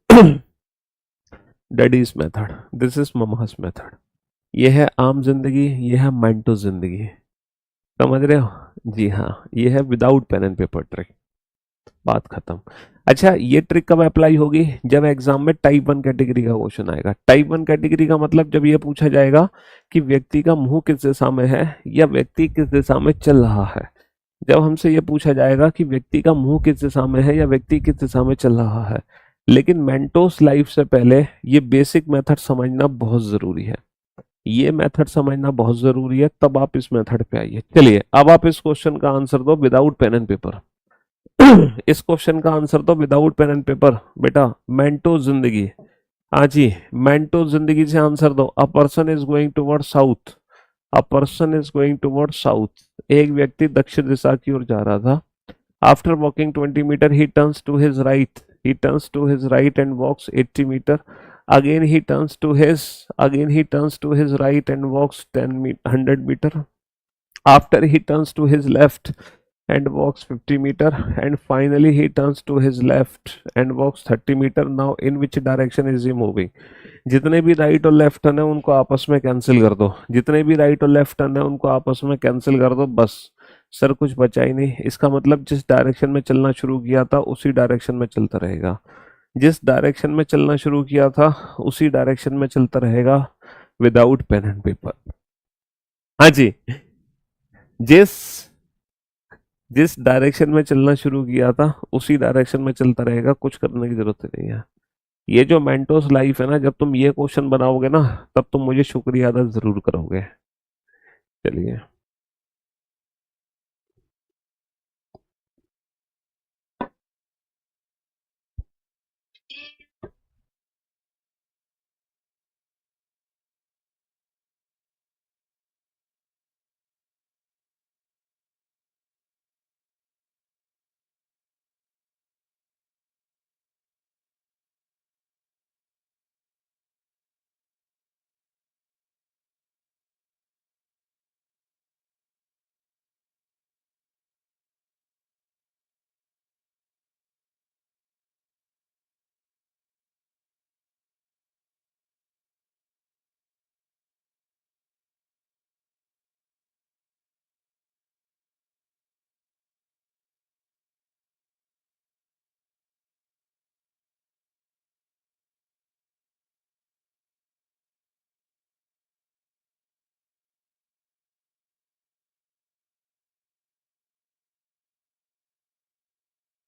daddies method, this is Mama's method. ये है आम जिंदगी, ये है मेंटो जिंदगी, समझ रहे हो? जी हाँ, ये है without pen and paper trick, बात खत्म। अच्छा, ये ट्रिक कब अप्लाई होगी? जब एग्जाम में टाइप 1 कैटेगरी का क्वेश्चन आएगा। टाइप 1 कैटेगरी का मतलब जब ये पूछा जाएगा कि व्यक्ति का मुंह किस दिशा में है या व्यक्ति किस दिशा में चल रहा है। जब हमसे ये पूछा जाएगा कि व्यक्ति का मुंह किस दिशा में है या व्यक्ति किस दिशा में चल रहा है। लेकिन मेंटोस लाइफ से पहले ये बेसिक मेथड समझना बहुत जरूरी है, ये मेथड समझना बहुत जरूरी है, तब आप इस मेथड पे आइए। चलिए, अब आप इस क्वेश्चन का आंसर दो विदाउट पेन एंड पेपर। इस क्वेश्चन का आंसर दो विदाउट पेन एंड पेपर। बेटा मेंटो जिंदगी, हाँ जी, मेंटो जिंदगी से आंसर दो। A person is going toward south. A person is going toward south. एक व्यक्ति दक्षिण दिशा की ओर जा रहा था। After walking 20 meter he turns to his right. He turns to his right and walks 80 meter. Again he turns to his again he turns to his right and walks 100 meter. After he turns to his left and walks 50 meter, and finally he turns to his left and walks 30 meter. Now in which direction is he moving? जितने भी राइट और लेफ्ट टर्न है उनको आपस में कैंसिल कर दो। जितने भी राइट और लेफ्ट टर्न है उनको आपस में कैंसिल कर दो, बस। सर कुछ बचा ही नहीं। इसका मतलब जिस डायरेक्शन में चलना शुरू किया था उसी डायरेक्शन में चलता रहेगा। जिस डायरेक्शन में चलना शुरू किया था उसी डायरेक्शन में चलता रहेगा, विदाउट पेन एंड पेपर। हाँ जी। जिस जिस डायरेक्शन में चलना शुरू किया था उसी डायरेक्शन में चलता रहेगा, कुछ करने की जरूरत नहीं है। ये जो मेंटोस लाइफ है ना, जब तुम ये क्वेश्चन बनाओगे ना तब तुम मुझे शुक्रिया अदा जरूर करोगे। चलिए।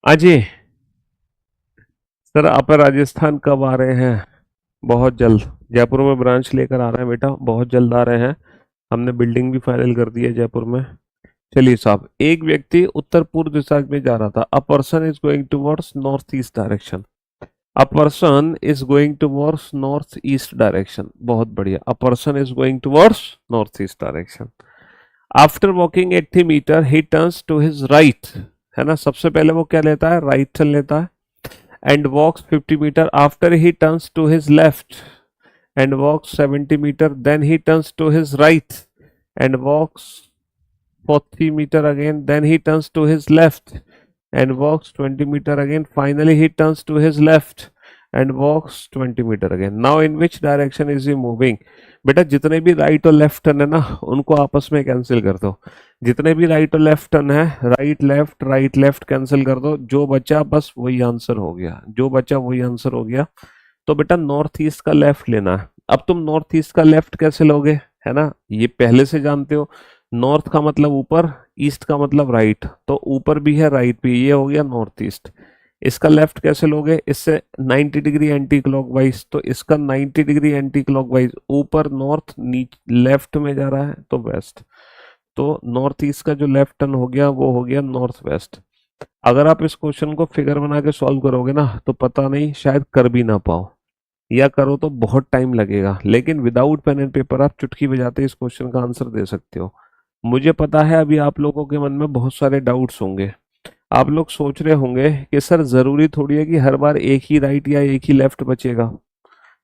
अजय, सर आप राजस्थान कब आ रहे हैं? बहुत जल्द। जयपुर में ब्रांच लेकर आ रहे हैं बेटा, बहुत जल्द आ रहे हैं। हमने बिल्डिंग भी फाइनल कर दी है जयपुर में। चलिए साहब, एक व्यक्ति उत्तर पूर्व दिशा में जा रहा था। A person is going towards north east direction. A person is going towards north east direction. बहुत बढ़िया। A person is going towards north east direction. After walking 80 meter he turns to his right. है ना, सबसे पहले वो क्या लेता है? राइट टर्न लेता है। And walks 50 meter. After he turns to his left and walks 70 meter. Then he turns to his right and walks 40 meter again. Then he turns to his left and walks 20 meter again. Finally, he turns to his left and walks 20 meter again. Now, in which direction is he moving? बेटा जितने भी राइट और लेफ्ट टर्न है ना उनको आपस में कैंसिल कर दो। जितने भी राइट और लेफ्ट टर्न है, राइट लेफ्ट कैंसिल कर दो। जो बचा बस वही आंसर हो गया। जो बचा वही आंसर हो गया। तो बेटा नॉर्थ ईस्ट का लेफ्ट लेना है। अब तुम नॉर्थ ईस्ट का लेफ्ट कैसे लोगे? है ना, ये पहले से जानते हो। नॉर्थ का मतलब ऊपर, ईस्ट का मतलब राइट। तो ऊपर भी है राइट भी, ये हो गया नॉर्थ ईस्ट। इसका लेफ्ट कैसे लोगे? इससे 90 डिग्री एंटी क्लॉकवाइज। तो इसका 90 डिग्री एंटी क्लॉकवाइज, ऊपर नॉर्थ, लेफ्ट में जा रहा है तो वेस्ट। तो नॉर्थ ईस्ट का जो लेफ्ट टर्न हो गया वो हो गया नॉर्थ वेस्ट। अगर आप इस क्वेश्चन को फिगर बना के सॉल्व करोगे ना तो पता नहीं, शायद कर भी ना पाओ, या करो तो बहुत टाइम लगेगा। लेकिन विदाउट पेन एंड पेपर आप चुटकी बजाते इस क्वेश्चन का आंसर दे सकते हो। मुझे पता है अभी आप लोगों के मन में बहुत सारे डाउट्स होंगे। आप लोग सोच रहे होंगे कि सर जरूरी थोड़ी है कि हर बार एक ही राइट या एक ही लेफ्ट बचेगा।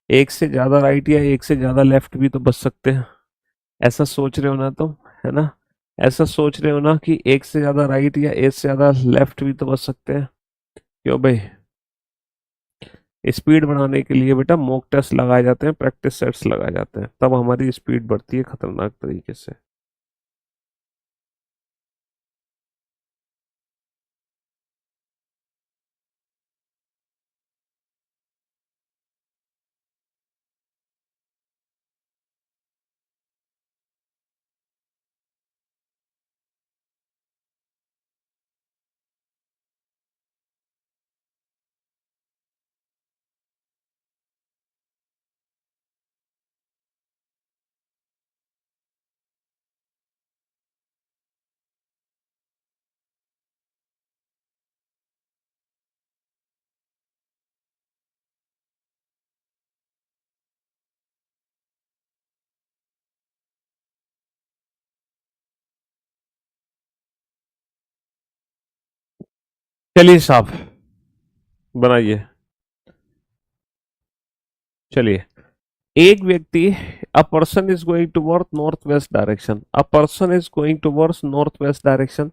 एक से ज्यादा राइट या एक से ज्यादा लेफ्ट भी तो बच सकते हैं। ऐसा सोच रहे हो ना तुम? है ना, ऐसा सोच रहे हो ना कि एक से ज्यादा राइट या एक से ज्यादा लेफ्ट भी तो बच सकते हैं। क्यों भाई? स्पीड बढ़ाने के लिए बेटा मॉक टेस्ट लगाए जाते हैं, प्रैक्टिस सेट्स लगाए जाते हैं, तब हमारी स्पीड बढ़ती है खतरनाक तरीके से। चलिए साहब बनाइए। चलिए, एक व्यक्ति, a person is going toward north west direction, a person is going towards north west direction.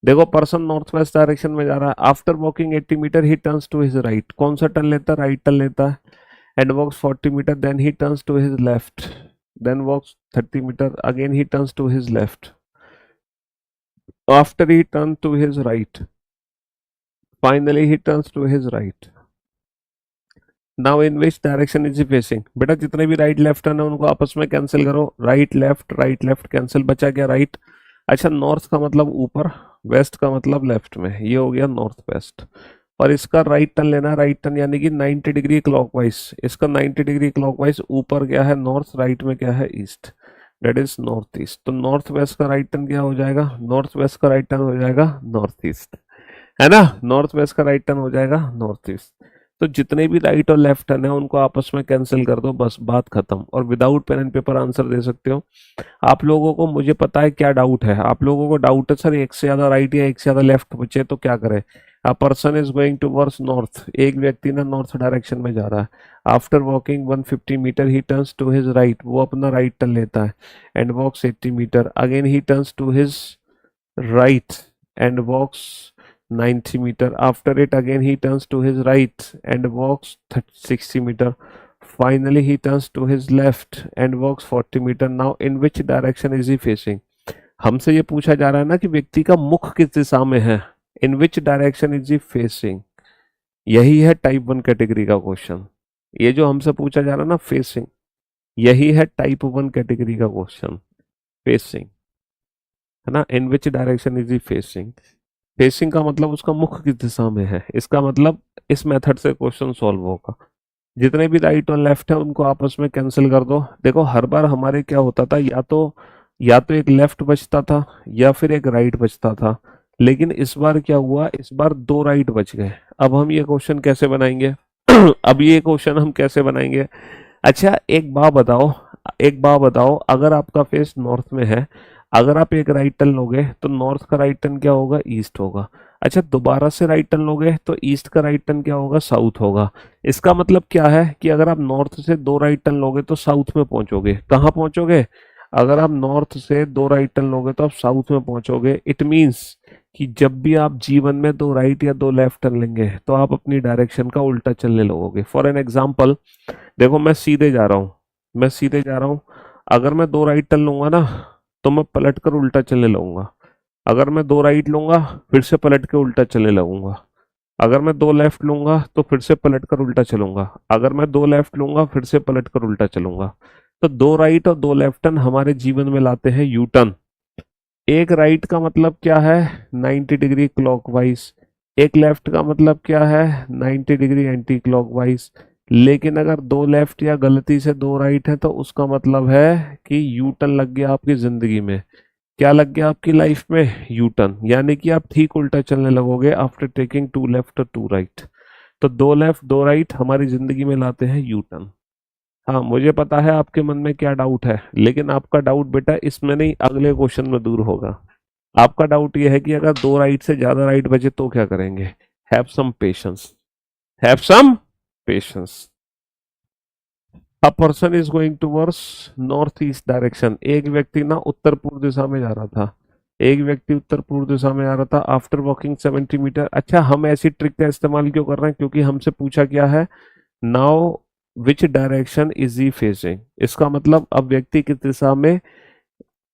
देखो पर्सन नॉर्थ वेस्ट डायरेक्शन में जा रहा है। After walking 80 meter he turns to his right. कौन सा टर्न लेता है? राइट टर्न लेता है। And walks 40 meter, then he turns to his left, then walks 30 meter, again he turns to his left, after he turn to his right, finally he turns to his right. Now in which direction is he facing? बेटा जितने भी राइट लेफ्ट टर्न है उनको आपस में कैंसिल करो। राइट लेफ्ट कैंसिल, बचा क्या? राइट। अच्छा, नॉर्थ का मतलब ऊपर, वेस्ट का मतलब लेफ्ट में, ये हो गया नॉर्थ वेस्ट। और इसका राइट टर्न लेना है, राइट टर्न यानी कि 90 डिग्री क्लॉकवाइज। इसका 90 डिग्री क्लॉकवाइज, ऊपर क्या है? नॉर्थ, राइट में क्या है? East, that is north east. तो नॉर्थ वेस्ट का राइट टर्न क्या हो जाएगा? नॉर्थ वेस्ट का राइट टर्न हो जाएगा नॉर्थ ईस्ट, है ना? नॉर्थ वेस्ट का राइट टर्न हो जाएगा नॉर्थ ईस्ट। तो जितने भी राइट और लेफ्ट टर्न है उनको आपस में कैंसिल कर दो, बस बात खत्म। और without pen and paper answer दे सकते हो। आप लोगों को, मुझे पता है क्या डाउट है, आप लोगों को डाउट है सर एक से ज्यादा राइट या एक से ज्यादा लेफ्ट बचे तो क्या करें? A person is going towards north, एक व्यक्ति ना नॉर्थ डायरेक्शन में जा रहा है। After walking 150 meter he turns to his right, वो अपना राइट टर्न लेता है। And walks 80 meter, again he turns to his right and walks 90 meter. After it again he turns to his right and walks 60 meter. Finally he turns to his left and walks 40 meter. Now in which direction is he facing? हमसे ये पूछा जा रहा है ना कि व्यक्ति का मुख किस दिशा में है। In which direction is he facing, यही है टाइप 1 कैटेगरी का क्वेश्चन। ये जो हमसे पूछा जा रहा है ना फेसिंग, यही है टाइप 1 कैटेगरी का क्वेश्चन, फेसिंग, है ना? In which direction is he facing, facing का मतलब उसका मुख किस दिशा में है। इसका मतलब इस मेथड से क्वेश्चन सॉल्व होगा। जितने भी राइट और लेफ्ट है उनको आपस में कैंसिल कर दो। देखो हर बार हमारे क्या होता था, या तो एक लेफ्ट बचता था या फिर एक राइट बचता था। लेकिन इस बार क्या हुआ, इस बार दो राइट बच गए। अब हम ये क्वेश्चन कैसे बनाएंगे? अब ये क्वेश्चन हम कैसे बनाएंगे? अच्छा एक बात बताओ, अगर आपका फेस नॉर्थ में है, अगर आप एक राइट टर्न लोगे तो नॉर्थ का राइट टर्न क्या होगा? ईस्ट होगा। अच्छा, दोबारा से राइट टर्न लोगे तो ईस्ट का राइट टर्न क्या होगा? साउथ होगा। इसका मतलब क्या है कि अगर आप नॉर्थ से दो राइट टर्न लोगे तो साउथ में पहुंचोगे। कहाँ पहुंचोगे? अगर आप नॉर्थ से दो राइट टर्न लोगे तो आप साउथ में पहुंचोगे। इट मीन्स कि जब भी आप जीवन में दो राइट या दो लेफ्ट टर्न लेंगे तो आप अपनी डायरेक्शन का उल्टा चलने लगोगे। फॉर एन एग्जाम्पल, देखो मैं सीधे जा रहा हूँ। अगर मैं दो राइट टर्न लूंगा ना तो मैं पलट कर उल्टा चलने लगूंगा। अगर मैं दो राइट लूंगा फिर से पलट के उल्टा चलने लगूंगा। अगर मैं दो लेफ्ट लूंगा तो फिर से पलट कर उल्टा चलूंगा। अगर मैं दो लेफ्ट लूंगा फिर से पलट कर उल्टा चलूंगा। तो दो राइट और दो लेफ्ट टर्न हमारे जीवन में लाते हैं यू टर्न। एक राइट का मतलब क्या है? 90 डिग्री क्लॉकवाइज। एक लेफ्ट का मतलब क्या है? 90 डिग्री एंटी क्लॉकवाइज। लेकिन अगर दो लेफ्ट या गलती से दो राइट है तो उसका मतलब है कि यू टर्न लग गया आपकी जिंदगी में। क्या लग गया आपकी लाइफ में? यू टर्न, यानी कि आप ठीक उल्टा चलने लगोगे आफ्टर टेकिंग टू लेफ्ट और टू राइट। तो दो लेफ्ट दो राइट हमारी जिंदगी में लाते हैं यू टर्न। हाँ, मुझे पता है आपके मन में क्या डाउट है, लेकिन आपका डाउट बेटा इसमें नहीं अगले क्वेश्चन में दूर होगा। आपका डाउट यह है कि अगर दो राइट से ज्यादा राइट बचे तो क्या करेंगे? Have some patience, have some patience. A person is going towards north east direction, एक व्यक्ति ना उत्तर पूर्व दिशा में जा रहा था। एक व्यक्ति उत्तर पूर्व दिशा में जा रहा था आफ्टर वॉकिंग 70 मीटर। अच्छा, हम ऐसी ट्रिक का इस्तेमाल क्यों कर रहे हैं? क्योंकि हमसे पूछा क्या है, now which direction is he facing. इसका मतलब अब व्यक्ति किस दिशा में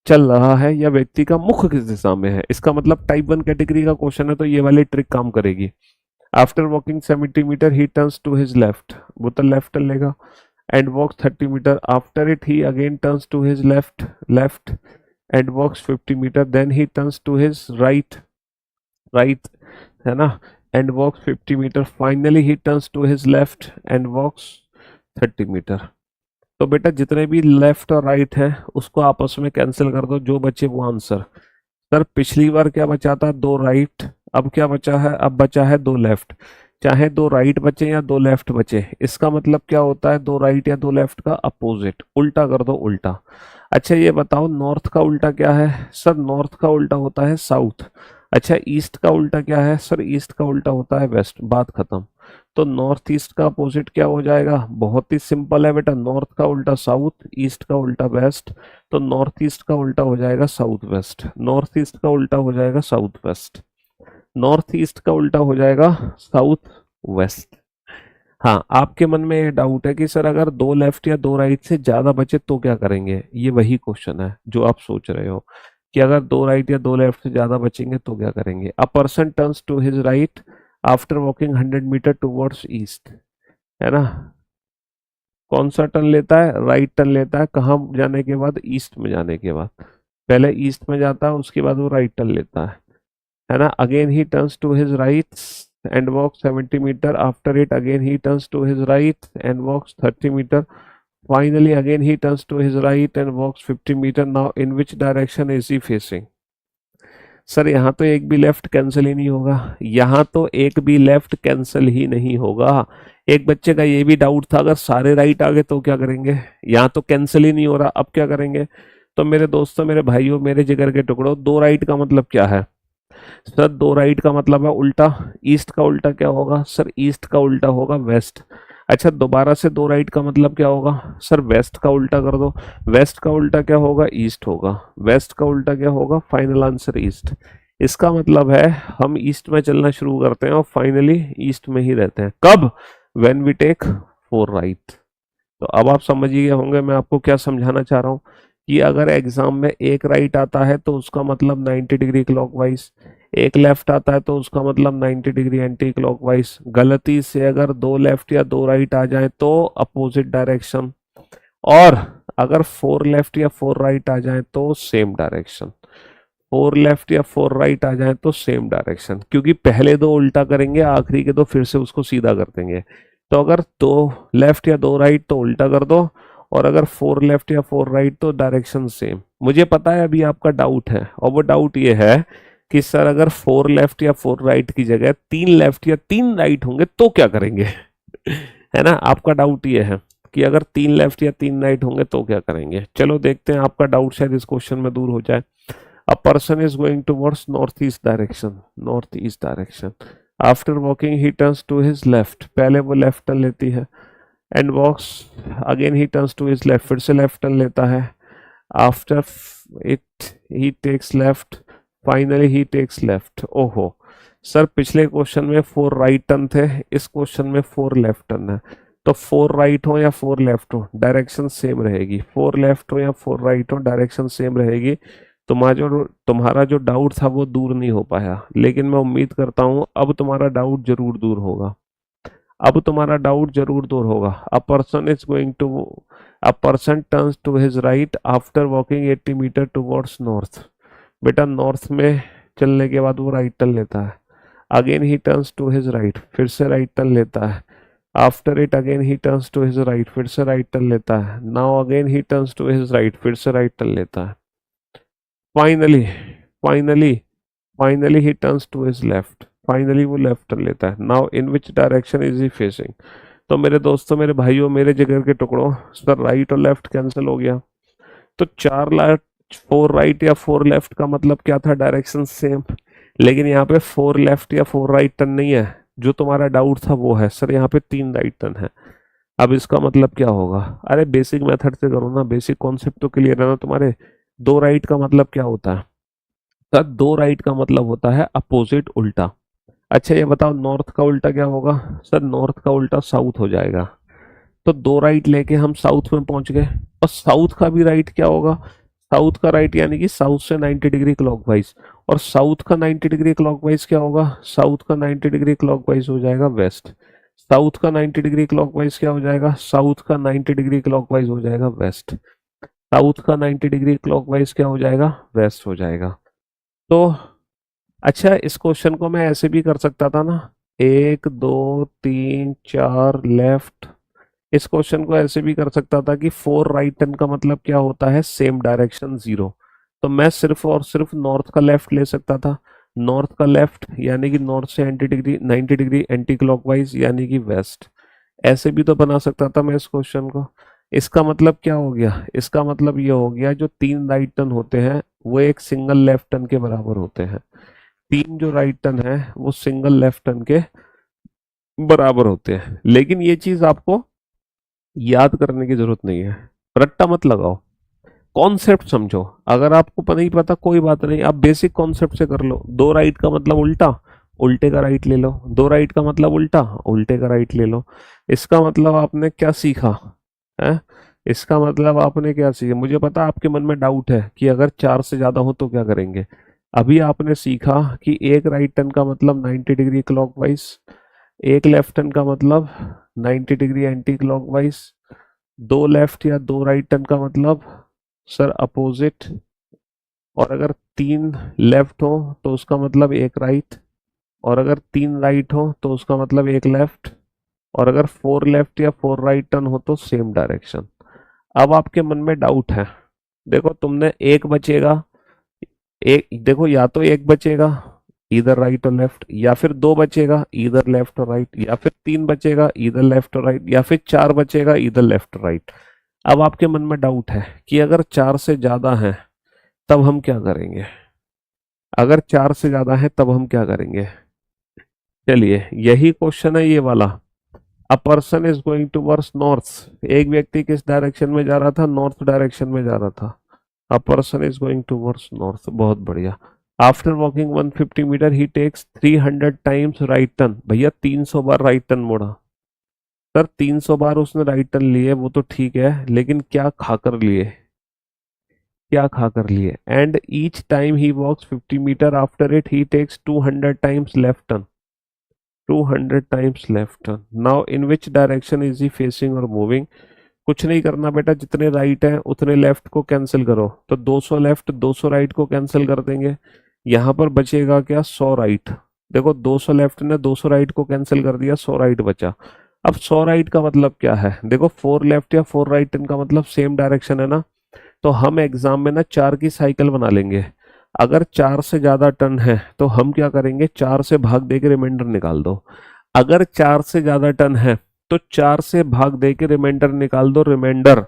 चल रहा है या व्यक्ति का मुख किस दिशा में है। इसका मतलब टाइप 1 कैटेगरी का क्वेश्चन है तो ये वाली ट्रिक काम करेगी। After walking 70 meter he turns to his left, वो तो लेफ्ट टर्न लेगा। And walks 30 meter, after it he again turns to his left and walks 50 meter, then he turns to his right, है ना? And walks 50 meter, finally he turns to his left and walks 30 meter. तो बेटा जितने भी लेफ्ट और राइट है उसको आपस में कैंसिल कर दो, जो बचे वो आंसर। सर पिछली बार क्या बचा था? दो राइट। अब क्या बचा है? अब बचा है दो लेफ्ट। चाहे दो राइट बचे या दो लेफ्ट बचे, इसका मतलब क्या होता है? दो राइट या दो लेफ्ट का अपोजिट, उल्टा कर दो, उल्टा। अच्छा ये बताओ नॉर्थ का उल्टा क्या है? सर नॉर्थ का उल्टा होता है साउथ। अच्छा, ईस्ट का उल्टा क्या है सर? ईस्ट का उल्टा होता है वेस्ट, बात खत्म। तो नॉर्थ ईस्ट का अपोजिट क्या हो जाएगा? बहुत ही सिंपल है बेटा, नॉर्थ का उल्टा साउथ, ईस्ट का उल्टा वेस्ट। तो नॉर्थ ईस्ट का उल्टा हो जाएगा साउथ वेस्ट, नॉर्थ ईस्ट का उल्टा हो जाएगा साउथ वेस्ट, नॉर्थ ईस्ट का उल्टा हो जाएगा साउथ वेस्ट। हाँ, आपके मन में ये डाउट है कि सर अगर दो लेफ्ट या दो राइट से ज्यादा बचे तो क्या करेंगे? ये वही क्वेश्चन है जो आप सोच रहे हो कि अगर दो राइट या दो लेफ्ट से ज्यादा बचेंगे तो क्या करेंगे। A person turns to his right after walking 100 meter towards east, है ना? कौन सा टर्न लेता है? राइट टर्न लेता है। कहाँ जाने के बाद? ईस्ट में जाने के बाद। पहले ईस्ट में जाता है, उसके बाद वो राइट टर्न लेता है ना? Again he turns to his right and walks 70 meter. After it, again he turns to his right and walks 30 meter. Finally, again he turns to his right and walks 50 meter. Now, in which direction is he facing? Sir यहाँ तो एक भी लेफ्ट कैंसिल ही नहीं होगा, यहाँ तो एक भी लेफ्ट कैंसिल ही नहीं होगा। एक बच्चे का ये भी डाउट था अगर सारे राइट आ गए तो क्या करेंगे। यहाँ तो कैंसिल ही नहीं हो रहा, अब क्या करेंगे? तो मेरे दोस्तों, मेरे भाइयों, मेरे जिगर के टुकड़ों, दो राइट का मतलब क्या है सर? दो राइट का मतलब है उल्टा। ईस्ट का उल्टा क्या होगा सर? ईस्ट का उल्टा होगा वेस्ट। अच्छा, दोबारा से दो राइट का मतलब क्या होगा सर? वेस्ट का उल्टा कर दो। वेस्ट का उल्टा क्या होगा? ईस्ट होगा। वेस्ट का उल्टा क्या होगा? Final answer east. इसका मतलब है हम ईस्ट में चलना शुरू करते हैं और फाइनली ईस्ट में ही रहते हैं। कब? When we take four right. तो अब आप समझ ही गए होंगे मैं आपको क्या समझाना चाह रहा हूँ कि अगर एग्जाम में एक राइट आता है तो उसका मतलब 90 डिग्री क्लॉकवाइज, एक लेफ्ट आता है तो उसका मतलब 90 डिग्री एंटी क्लॉकवाइज। गलती से अगर दो लेफ्ट या दो राइट आ जाए तो अपोजिट डायरेक्शन, और अगर फोर लेफ्ट या फोर राइट आ जाए तो सेम डायरेक्शन। फोर लेफ्ट या फोर राइट आ जाए तो सेम डायरेक्शन, क्योंकि पहले दो उल्टा करेंगे, आखिरी के दो फिर से उसको सीधा कर देंगे। तो अगर दो लेफ्ट या दो राइट तो उल्टा कर दो, और अगर फोर लेफ्ट या फोर राइट तो डायरेक्शन सेम। मुझे पता है अभी आपका डाउट है, और वो डाउट ये है कि सर अगर फोर लेफ्ट या फोर राइट की जगह तीन लेफ्ट या तीन राइट होंगे तो क्या करेंगे? है ना, आपका डाउट ये है कि अगर तीन लेफ्ट या तीन राइट होंगे तो क्या करेंगे। चलो देखते हैं, आपका डाउट शायद इस क्वेश्चन में दूर हो जाए। A person is going towards northeast direction, northeast direction. After walking, he turns to his left. पहले वो लेफ्ट टर्न लेती है and walks. Again he turns to his left. फिर से लेफ्ट टर्न लेता है। After it, he takes left. Finally, he takes left. ओहो सर, पिछले क्वेश्चन में फोर राइट टर्न थे, इस क्वेश्चन में फोर लेफ्ट टर्न है। तो फोर राइट हो या फोर लेफ्ट हो, डायरेक्शन सेम रहेगी। फोर लेफ्ट हो या फोर राइट हो, डायरेक्शन सेम रहेगी। तुम्हारा जो डाउट था वो दूर नहीं हो पाया, लेकिन मैं उम्मीद करता हूँ अब तुम्हारा डाउट जरूर दूर होगा। अब तुम्हारा डाउट जरूर दूर होगा। A person turns to his right after walking 80 meter towards north. बेटा, नॉर्थ में चलने के बाद वो राइट टर्न लेता है। Again he turns to his right, फिर से राइट टर्न लेता है। After it again he turns to his right, फिर से राइट टर्न लेता है। Now again he turns to his right, फिर से राइट टर्न लेता है। Finally finally finally he turns to his left, finally वो लेफ्ट टर्न लेता है। Now in which direction is he facing? तो मेरे दोस्तों, मेरे भाइयों, मेरे जिगर के टुकड़ों, सर राइट और लेफ्ट कैंसिल हो गया। तो चार लाइट, फोर राइट या फोर लेफ्ट का मतलब क्या था? Direction same. लेकिन यहाँ पे फोर लेफ्ट या फोर राइट टर्न नहीं है, जो तुम्हारा डाउट था वो है सर यहाँ पे तीन राइट टर्न है। अब इसका मतलब क्या होगा? अरे बेसिक मेथड से करो ना, बेसिक कॉन्सेप्ट तो क्लियर है ना तुम्हारे। दो राइट का मतलब क्या होता है सर? दो राइट का मतलब होता है अपोजिट, उल्टा। अच्छा ये बताओ, नॉर्थ का उल्टा क्या होगा सर? नॉर्थ का उल्टा साउथ हो जाएगा। तो दो राइट लेके हम साउथ में पहुंच गए, और साउथ का भी राइट क्या होगा? साउथ का राइट यानी कि साउथ से 90 डिग्री क्लॉकवाइज, और साउथ का 90 डिग्री क्लॉकवाइज क्या होगा? साउथ का 90 डिग्री क्लॉकवाइज हो जाएगा वेस्ट। साउथ का 90 डिग्री क्लॉकवाइज क्या हो जाएगा? साउथ का 90 डिग्री क्लॉकवाइज हो जाएगा वेस्ट। साउथ का 90 डिग्री क्लॉकवाइज क्या हो जाएगा? वेस्ट हो जाएगा। तो अच्छा, इस क्वेश्चन को मैं ऐसे भी कर सकता था ना, एक दो तीन चार लेफ्ट। इस क्वेश्चन को ऐसे भी कर सकता था कि फोर राइट टर्न का मतलब क्या होता है? Same direction zero. तो मैं सिर्फ और सिर्फ नॉर्थ का लेफ्ट ले सकता था। नॉर्थ का लेफ्ट यानी कि नॉर्थ से 90 डिग्री एंटी क्लॉकवाइज यानी कि वेस्ट। ऐसे भी तो बना सकता था मैं इस क्वेश्चन को। इसका मतलब क्या हो गया? इसका मतलब ये हो गया जो तीन राइट टर्न होते हैं वो एक सिंगल लेफ्ट टर्न के बराबर होते हैं। तीन जो राइट टर्न है वो सिंगल लेफ्ट टर्न के बराबर होते हैं। लेकिन ये चीज आपको याद करने की जरूरत नहीं है, रट्टा मत लगाओ, कॉन्सेप्ट समझो। अगर आपको नहीं पता कोई बात नहीं, आप बेसिक कॉन्सेप्ट से कर लो। दो राइट का मतलब उल्टा, उल्टे का राइट ले लो। दो राइट का मतलब उल्टा, उल्टे का राइट ले लो। इसका मतलब आपने क्या सीखा है? इसका मतलब आपने क्या सीखा? मुझे पता आपके मन में डाउट है कि अगर चार से ज्यादा हो तो क्या करेंगे। अभी आपने सीखा कि एक राइट टर्न का मतलब 90 डिग्री क्लॉकवाइज, एक लेफ्ट टर्न का मतलब 90 डिग्री एंटी क्लॉकवाइज, दो लेफ्ट या दो राइट टर्न का मतलब सर अपोजिट। और अगर तीन लेफ्ट हो तो उसका मतलब एक राइट, और अगर तीन राइट हो तो उसका मतलब एक लेफ्ट, और अगर फोर लेफ्ट या फोर राइट टर्न हो तो सेम डायरेक्शन। अब आपके मन में डाउट है, देखो तुमने एक बचेगा, एक देखो या तो एक बचेगा इधर राइट और लेफ्ट, या फिर दो बचेगा इधर लेफ्ट और राइट, या फिर तीन बचेगा इधर लेफ्ट और राइट, या फिर चार बचेगा इधर लेफ्ट और राइट। अब आपके मन में डाउट है कि अगर चार से ज्यादा है तब हम क्या करेंगे? अगर चार से ज्यादा है तब हम क्या करेंगे? चलिए यही क्वेश्चन है ये वाला। अ person is going towards north, एक व्यक्ति किस डायरेक्शन में जा रहा था? नॉर्थ डायरेक्शन में जा रहा था। A person is going towards north, बहुत बढ़िया। आफ्टर वॉकिंग 150 मीटर ही टेक्स 300 टाइम्स राइट टर्न, भैया 300 बार राइट टर्न मोड़ा। सर 300 बार उसने राइट टर्न लिए वो तो ठीक है, लेकिन क्या खाकर लिए? क्या खाकर लिए? And each time he walks 50 meter after it he takes 200 times left turn, 200 times left turn. Now in which direction is he facing और मूविंग? कुछ नहीं करना बेटा, जितने राइट हैं उतने लेफ्ट को कैंसिल करो, तो 200 लेफ्ट 200 राइट को कैंसिल कर देंगे। यहाँ पर बचेगा क्या? 100 राइट। देखो 200 लेफ्ट ने 200 राइट को कैंसिल कर दिया, 100 राइट बचा। अब 100 राइट का मतलब क्या है? देखो फोर लेफ्ट या फोर राइट इनका मतलब सेम डायरेक्शन है ना, तो हम एग्जाम में ना चार की साइकिल बना लेंगे। अगर चार से ज्यादा टर्न है तो हम क्या करेंगे? चार से भाग दे के रिमाइंडर निकाल दो। अगर चार से ज्यादा टर्न है तो चार से भाग दे के रिमाइंडर निकाल दो। रिमाइंडर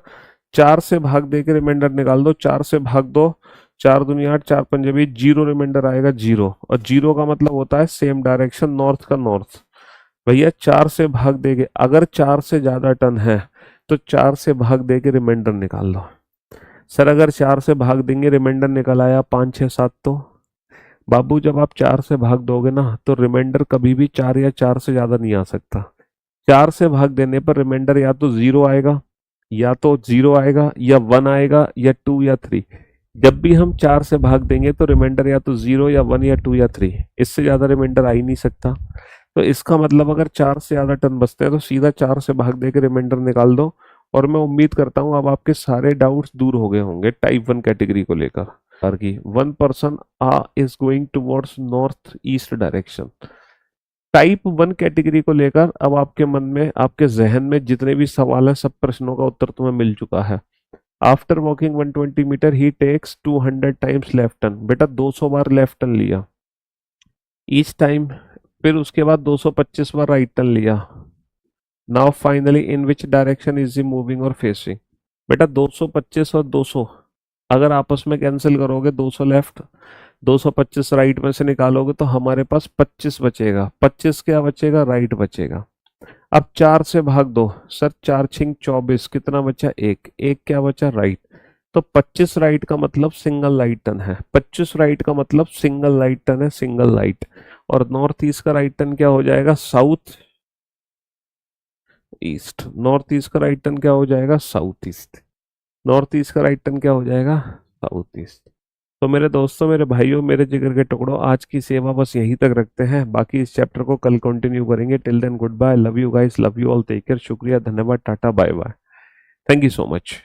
चार से भाग दे के रिमाइंडर निकाल दो, चार से भाग दो, चार दुनिया आठ, चार पंजे बीस, जीरो रिमाइंडर आएगा जीरो। और जीरो का मतलब होता है सेम डायरेक्शन, नॉर्थ का नॉर्थ। भैया चार से भाग देंगे, अगर चार से ज्यादा टर्न है तो चार से भाग दे के रिमाइंडर निकाल दो। सर अगर चार से भाग देंगे रिमाइंडर निकल आया पाँच छः सात, तो बाबू जब आप चार से भाग दोगे ना तो रिमाइंडर कभी भी चार या चार से ज्यादा नहीं आ सकता। चार से भाग देने पर रिमाइंडर या तो जीरो आएगा, या तो जीरो आएगा, या वन आएगा, या टू या थ्री। जब भी हम चार से भाग देंगे तो रिमाइंडर या तो जीरो या वन या टू या थ्री, इससे ज्यादा रिमाइंडर आ ही नहीं सकता। तो इसका मतलब अगर चार से ज्यादा टर्न बचते हैं तो सीधा चार से भाग दे के रिमाइंडर निकाल दो। और मैं उम्मीद करता हूँ अब आपके सारे डाउट्स दूर हो गए होंगे टाइप वन कैटेगरी को लेकर। की one person is going towards north east direction. Type one category को लेकर अब आपके मन में, आपके जहन में जितने भी सवाल हैं सब प्रश्नों का उत्तर तुम्हें मिल चुका है। आफ्टर वॉकिंग 120 मीटर ही टेक्स 200 टाइम्स लेफ्ट टर्न, बेटा 200 बार लेफ्ट टर्न लिया ईच टाइम, फिर उसके बाद 225 बार राइट टर्न लिया। Now finally in which direction is he moving और फेसिंग? बेटा 225 और 200 अगर आपस में कैंसिल करोगे, 200 लेफ्ट 225 राइट में से निकालोगे तो हमारे पास 25 बचेगा। 25 क्या बचेगा? राइट बचेगा। अब चार से भाग दो, सर चार छिंग 24, कितना बचा? एक, एक क्या बचा? राइट। तो 25 राइट का मतलब सिंगल राइट टर्न है, 25 राइट का मतलब सिंगल राइट टर्न है, सिंगल राइट। और नॉर्थ ईस्ट का राइट टर्न क्या हो जाएगा? South east. नॉर्थ ईस्ट का राइट टर्न क्या हो जाएगा? South east. नॉर्थ ईस्ट का राइट टर्न क्या हो जाएगा? South east. तो मेरे दोस्तों, मेरे भाइयों, मेरे जिगर के टुकड़ों, आज की सेवा बस यहीं तक रखते हैं, बाकी इस चैप्टर को कल कंटिन्यू करेंगे। Till then good bye, love you guys, love you all, take care, शुक्रिया, धन्यवाद, tata, bye bye, thank you so much.